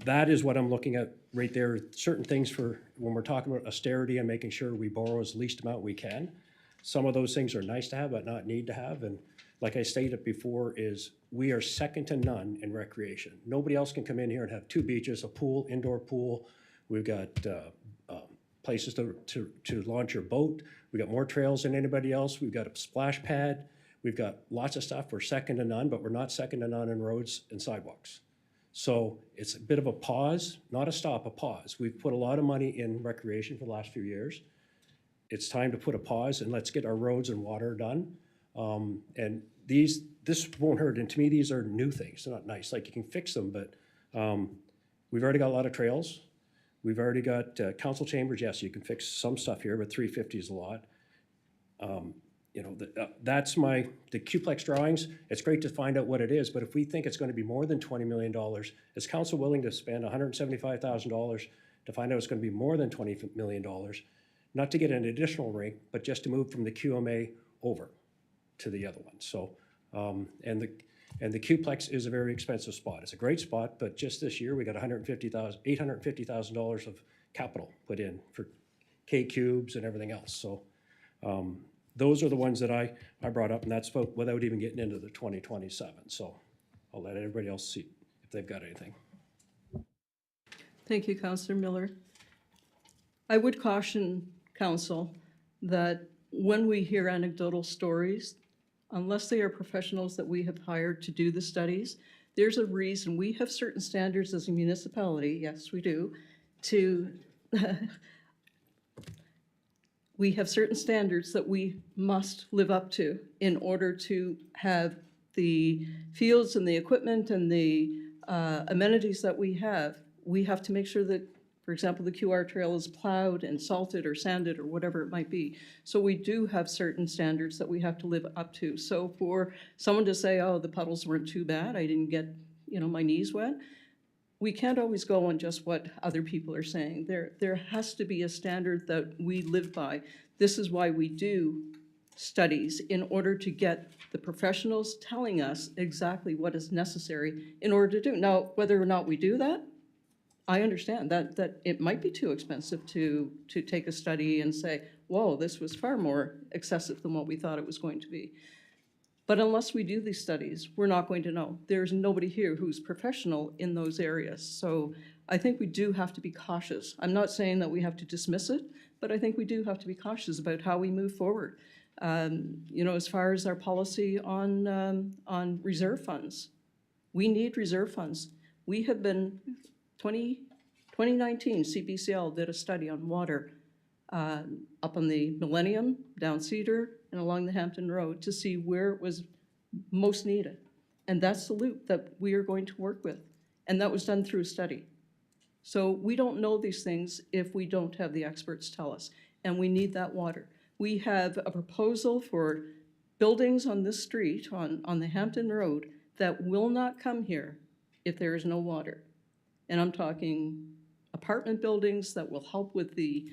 L: that is what I'm looking at right there. Certain things for when we're talking about austerity and making sure we borrow as least amount we can. Some of those things are nice to have, but not need to have. And like I stated before, is we are second to none in recreation. Nobody else can come in here and have 2 beaches, a pool, indoor pool. We've got places to launch your boat. We've got more trails than anybody else. We've got a splash pad. We've got lots of stuff. We're second to none, but we're not second to none in roads and sidewalks. So it's a bit of a pause, not a stop, a pause. We've put a lot of money in recreation for the last few years. It's time to put a pause and let's get our roads and water done. And this won't hurt. And to me, these are new things. They're not nice. Like you can fix them, but we've already got a lot of trails. We've already got council chambers. Yes, you can fix some stuff here, but 350 is a lot. That's the Qplex drawings. It's great to find out what it is, but if we think it's going to be more than $20 million, is council willing to spend $175,000 to find out it's going to be more than $20 million? Not to get an additional rink, but just to move from the QMA over to the other one. So, and the Qplex is a very expensive spot. It's a great spot, but just this year we got $850,000 of capital put in for K-cubes and everything else. So, those are the ones that I brought up, and that's without even getting into the 2027. So, I'll let everybody else see if they've got anything.
A: Thank you, Councillor Miller. I would caution council that when we hear anecdotal stories, unless they are professionals that we have hired to do the studies, there's a reason. We have certain standards as a municipality, yes, we do, we have certain standards that we must live up to in order to have the fields and the equipment and the amenities that we have. We have to make sure that, for example, the QR trail is plowed and salted or sanded or whatever it might be. So we do have certain standards that we have to live up to. So for someone to say, oh, the puddles weren't too bad, I didn't get, my knees wet, we can't always go on just what other people are saying. There has to be a standard that we live by. This is why we do studies, in order to get the professionals telling us exactly what is necessary in order to do. Now, whether or not we do that, I understand that it might be too expensive to take a study and say, whoa, this was far more excessive than what we thought it was going to be. But unless we do these studies, we're not going to know. There's nobody here who's professional in those areas. So I think we do have to be cautious. I'm not saying that we have to dismiss it, but I think we do have to be cautious about how we move forward. As far as our policy on reserve funds, we need reserve funds. We have been 2019, CBCL did a study on water up on the Millennium, down Cedar, and along the Hampton Road to see where it was most needed. And that's the loop that we are going to work with. And that was done through a study. So we don't know these things if we don't have the experts tell us. And we need that water. We have a proposal for buildings on this street, on the Hampton Road, that will not come here if there is no water. And I'm talking apartment buildings that will help with the,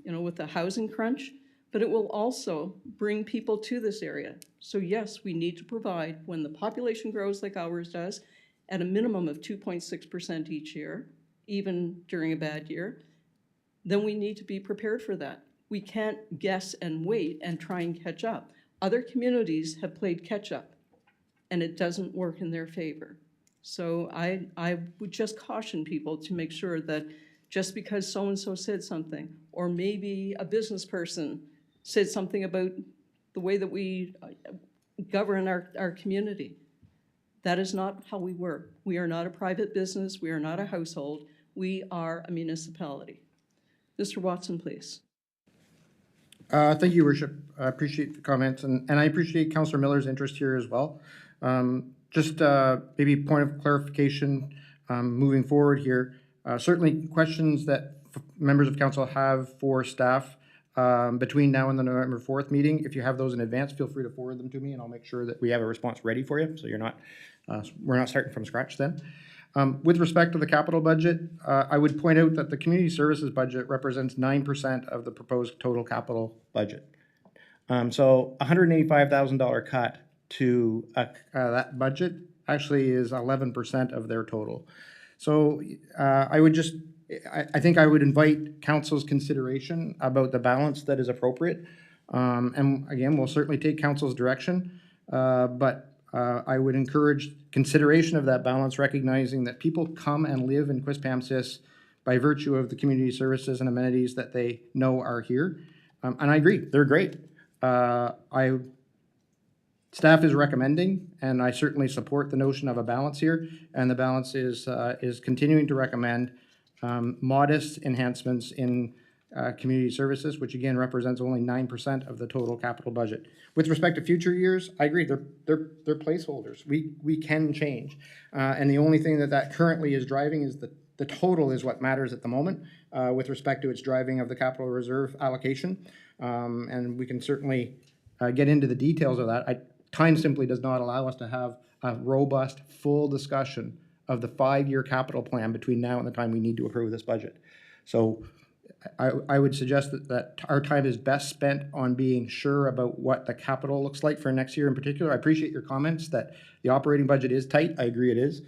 A: with the housing crunch, but it will also bring people to this area. So yes, we need to provide, when the population grows like ours does, at a minimum of 2.6% each year, even during a bad year, then we need to be prepared for that. We can't guess and wait and try and catch up. Other communities have played catch up, and it doesn't work in their favor. So I would just caution people to make sure that just because so-and-so said something, or maybe a business person said something about the way that we govern our community, that is not how we work. We are not a private business. We are not a household. We are a municipality. Mr. Watson, please.
C: Thank you, Your Worship. I appreciate the comments, and I appreciate Councillor Miller's interest here as well. Just maybe a point of clarification moving forward here. Certainly questions that members of council have for staff between now and the November 4th meeting. If you have those in advance, feel free to forward them to me, and I'll make sure that we have a response ready for you, so we're not starting from scratch then. With respect to the capital budget, I would point out that the community services budget represents 9% of the proposed total capital budget. So $185,000 cut to that budget actually is 11% of their total. So I think I would invite council's consideration about the balance that is appropriate. And again, we'll certainly take council's direction, but I would encourage consideration of that balance, recognizing that people come and live in Quispamsis by virtue of the community services and amenities that they know are here. And I agree, they're great. Staff is recommending, and I certainly support the notion of a balance here, and the balance is continuing to recommend modest enhancements in community services, which again represents only 9% of the total capital budget. With respect to future years, I agree, they're placeholders. We can change. And the only thing that currently is driving is the total is what matters at the moment with respect to its driving of the capital reserve allocation. And we can certainly get into the details of that. Time simply does not allow us to have a robust, full discussion of the 5-year capital plan between now and the time we need to approve this budget. So I would suggest that our time is best spent on being sure about what the capital looks like for next year in particular. I appreciate your comments that the operating budget is tight. I agree it is.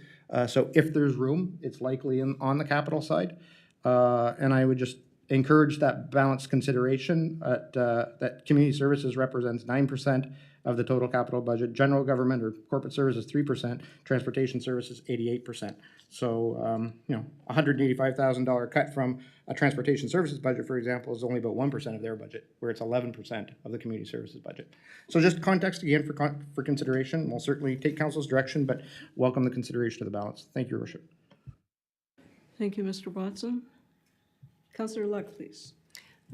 C: So if there's room, it's likely on the capital side. And I would just encourage that balanced consideration that community services represents 9% of the total capital budget, general government or corporate services 3%, transportation services 88%. So $185,000 cut from a transportation services budget, for example, is only about 1% of their budget, where it's 11% of the community services budget. So just context again for consideration. We'll certainly take council's direction, but welcome the consideration of the balance. Thank you, Your Worship.
A: Thank you, Mr. Watson. Councillor Luck, please.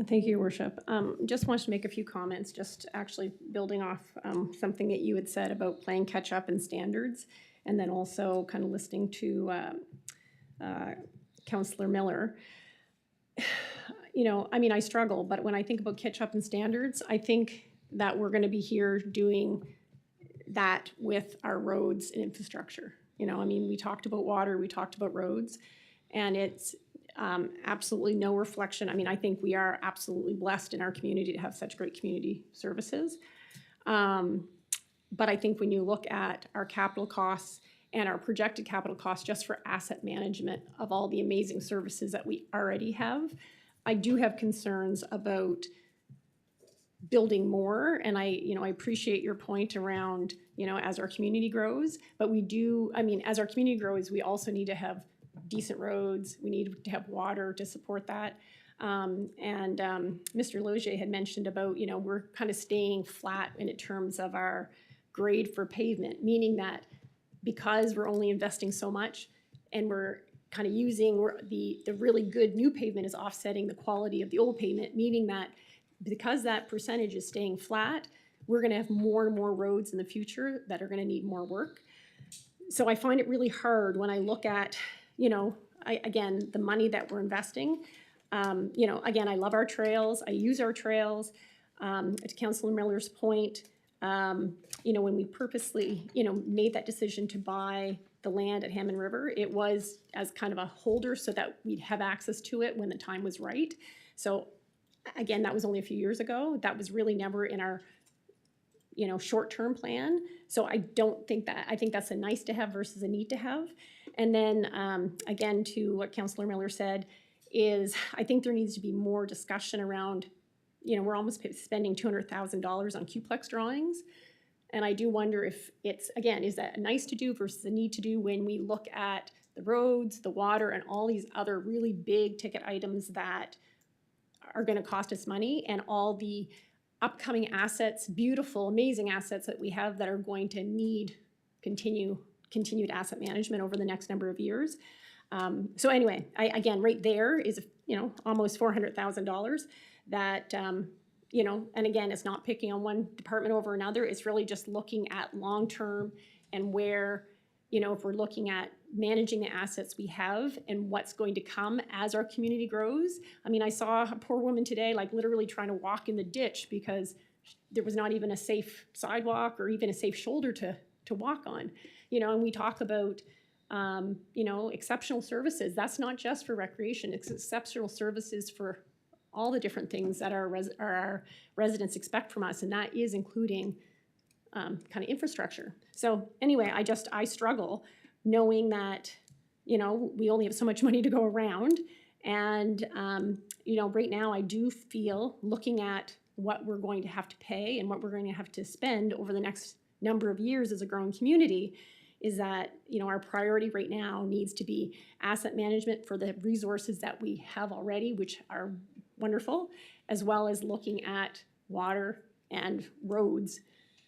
B: Thank you, Your Worship. Just wanted to make a few comments, just actually building off something that you had said about playing catch up in standards, and then also kind of listening to Councillor Miller. I struggle, but when I think about catch up in standards, I think that we're going to be here doing that with our roads and infrastructure. We talked about water, we talked about roads, and it's absolutely no reflection. I think we are absolutely blessed in our community to have such great community services. But I think when you look at our capital costs and our projected capital costs just for asset management of all the amazing services that we already have, I do have concerns about building more. And I appreciate your point around, as our community grows, but we do, as our community grows, we also need to have decent roads. We need to have water to support that. Mr. Logier had mentioned about, we're kind of staying flat in terms of our grade for pavement, meaning that because we're only investing so much and we're kind of using the really good new pavement is offsetting the quality of the old pavement, meaning that because that percentage is staying flat, we're going to have more and more roads in the future that are going to need more work. So I find it really hard when I look at, again, the money that we're investing. Again, I love our trails. I use our trails. To Councillor Miller's point, when we purposely, made that decision to buy the land at Hammond River, it was as kind of a holder so that we'd have access to it when the time was right. So again, that was only a few years ago. That was really never in our, short-term plan. So I don't think that, I think that's a nice to have versus a need to have. And then again, to what Councillor Miller said, is I think there needs to be more discussion around, we're almost spending $200,000 on Qplex drawings. And I do wonder if it's, again, is that a nice to do versus a need to do when we look at the roads, the water, and all these other really big ticket items that are going to cost us money, and all the upcoming assets, beautiful, amazing assets that we have that are going to need continued asset management over the next number of years. So anyway, again, right there is, almost $400,000 that, and again, it's not picking on one department over another. It's really just looking at long-term and where, if we're looking at managing the assets we have and what's going to come as our community grows. I mean, I saw a poor woman today, like literally trying to walk in the ditch because there was not even a safe sidewalk or even a safe shoulder to walk on. And we talk about, exceptional services. That's not just for recreation. It's exceptional services for all the different things that our residents expect from us, and that is including kind of infrastructure. So anyway, I struggle knowing that, we only have so much money to go around. And, right now I do feel, looking at what we're going to have to pay and what we're going to have to spend over the next number of years as a growing community, is that, our priority right now needs to be asset management for the resources that we have already, which are wonderful, as well as looking at water and roads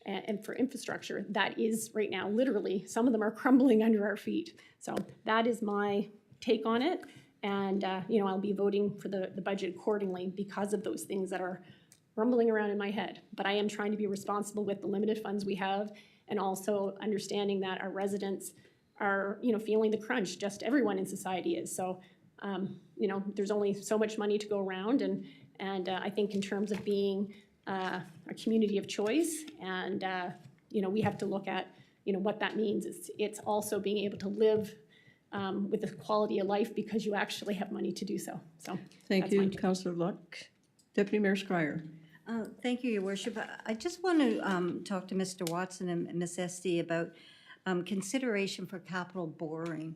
B: and for infrastructure that is right now, literally, some of them are crumbling under our feet. So that is my take on it. And, I'll be voting for the budget accordingly because of those things that are rumbling around in my head. But I am trying to be responsible with the limited funds we have, and also understanding that our residents are, feeling the crunch, just everyone in society is. So, there's only so much money to go around, and I think in terms of being a community of choice, and we have to look at what that means. It's also being able to live with a quality of life because you actually have money to do so. So
A: Thank you, Councillor Luck. Deputy Mayor Schreier.
G: Thank you, Your Worship. I just want to talk to Mr. Watson and Ms. Esty about consideration for capital borrowing.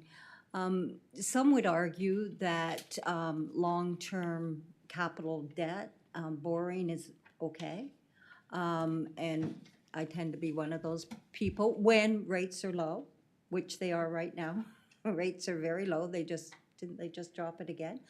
G: Some would argue that long-term capital debt borrowing is okay. And I tend to be one of those people when rates are low, which they are right now. Rates are very low. Didn't they just drop it again?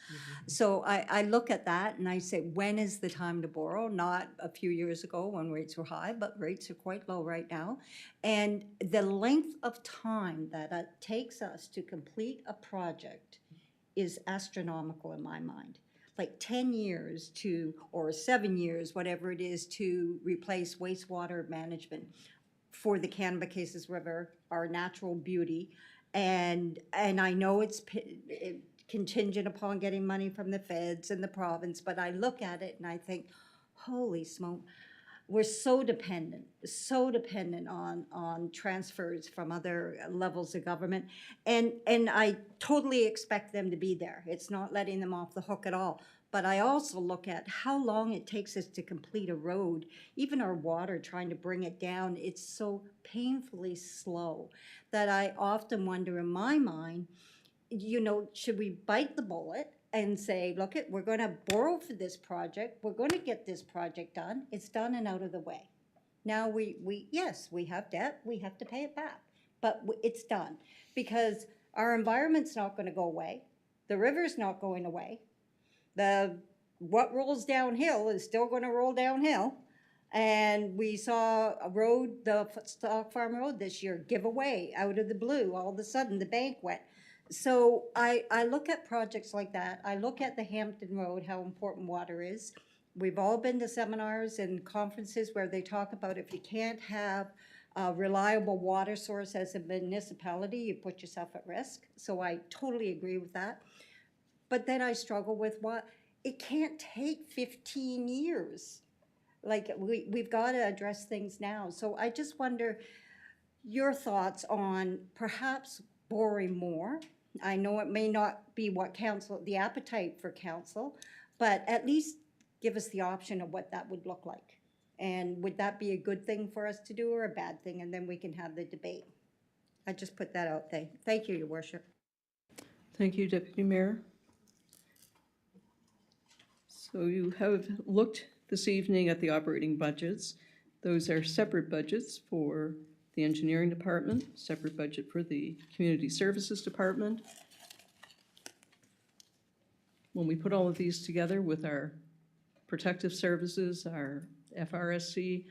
G: So I look at that and I say, when is the time to borrow? Not a few years ago when rates were high, but rates are quite low right now. And the length of time that it takes us to complete a project is astronomical in my mind. Like 10 years or 7 years, whatever it is, to replace wastewater management for the Cannabacasis River, our natural beauty. And I know it's contingent upon getting money from the feds and the province, but I look at it and I think, holy smoke, we're so dependent on transfers from other levels of government. And I totally expect them to be there. It's not letting them off the hook at all. But I also look at how long it takes us to complete a road, even our water, trying to bring it down. It's so painfully slow that I often wonder in my mind, should we bite the bullet and say, look, we're going to borrow for this project. We're going to get this project done. It's done and out of the way. Now yes, we have debt. We have to pay it back, but it's done because our environment's not going to go away. The river's not going away. What rolls downhill is still going to roll downhill. And we saw a road, the Stock Farm Road this year, give away out of the blue. All of a sudden, the bank went. So I look at projects like that. I look at the Hampton Road, how important water is. We've all been to seminars and conferences where they talk about if you can't have a reliable water source as a municipality, you put yourself at risk. So I totally agree with that. But then I struggle with it can't take 15 years. Like we've got to address things now. So I just wonder your thoughts on perhaps borrowing more. I know it may not be the appetite for council, but at least give us the option of what that would look like. And would that be a good thing for us to do or a bad thing? And then we can have the debate. I just put that out there. Thank you, Your Worship.
A: Thank you, Deputy Mayor. So you have looked this evening at the operating budgets. Those are separate budgets for the engineering department, separate budget for the community services department. When we put all of these together with our protective services, our FRSC,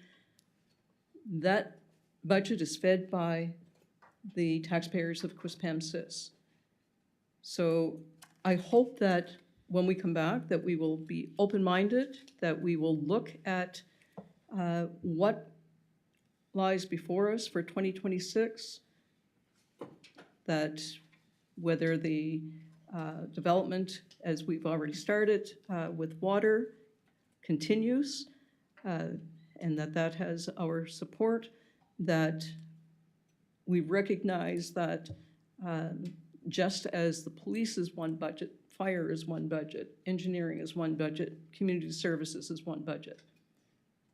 A: that budget is fed by the taxpayers of Quispamsis. So I hope that when we come back, that we will be open-minded, that we will look at what lies before us for 2026, that whether the development, as we've already started with water, continues, and that has our support, that we recognize that just as the police is one budget, fire is one budget, engineering is one budget, community services is one budget.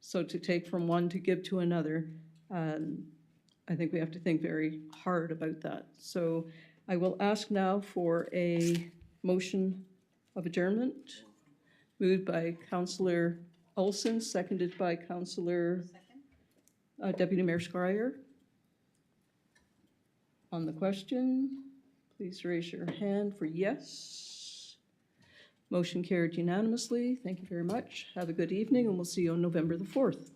A: So to take from one to give to another, I think we have to think very hard about that. So I will ask now for a motion of adjournment, moved by Councillor Olson, seconded by Councillor Deputy Mayor Scryer. On the question, please raise your hand for yes. Motion carried unanimously. Thank you very much. Have a good evening, and we'll see you on November the 4th.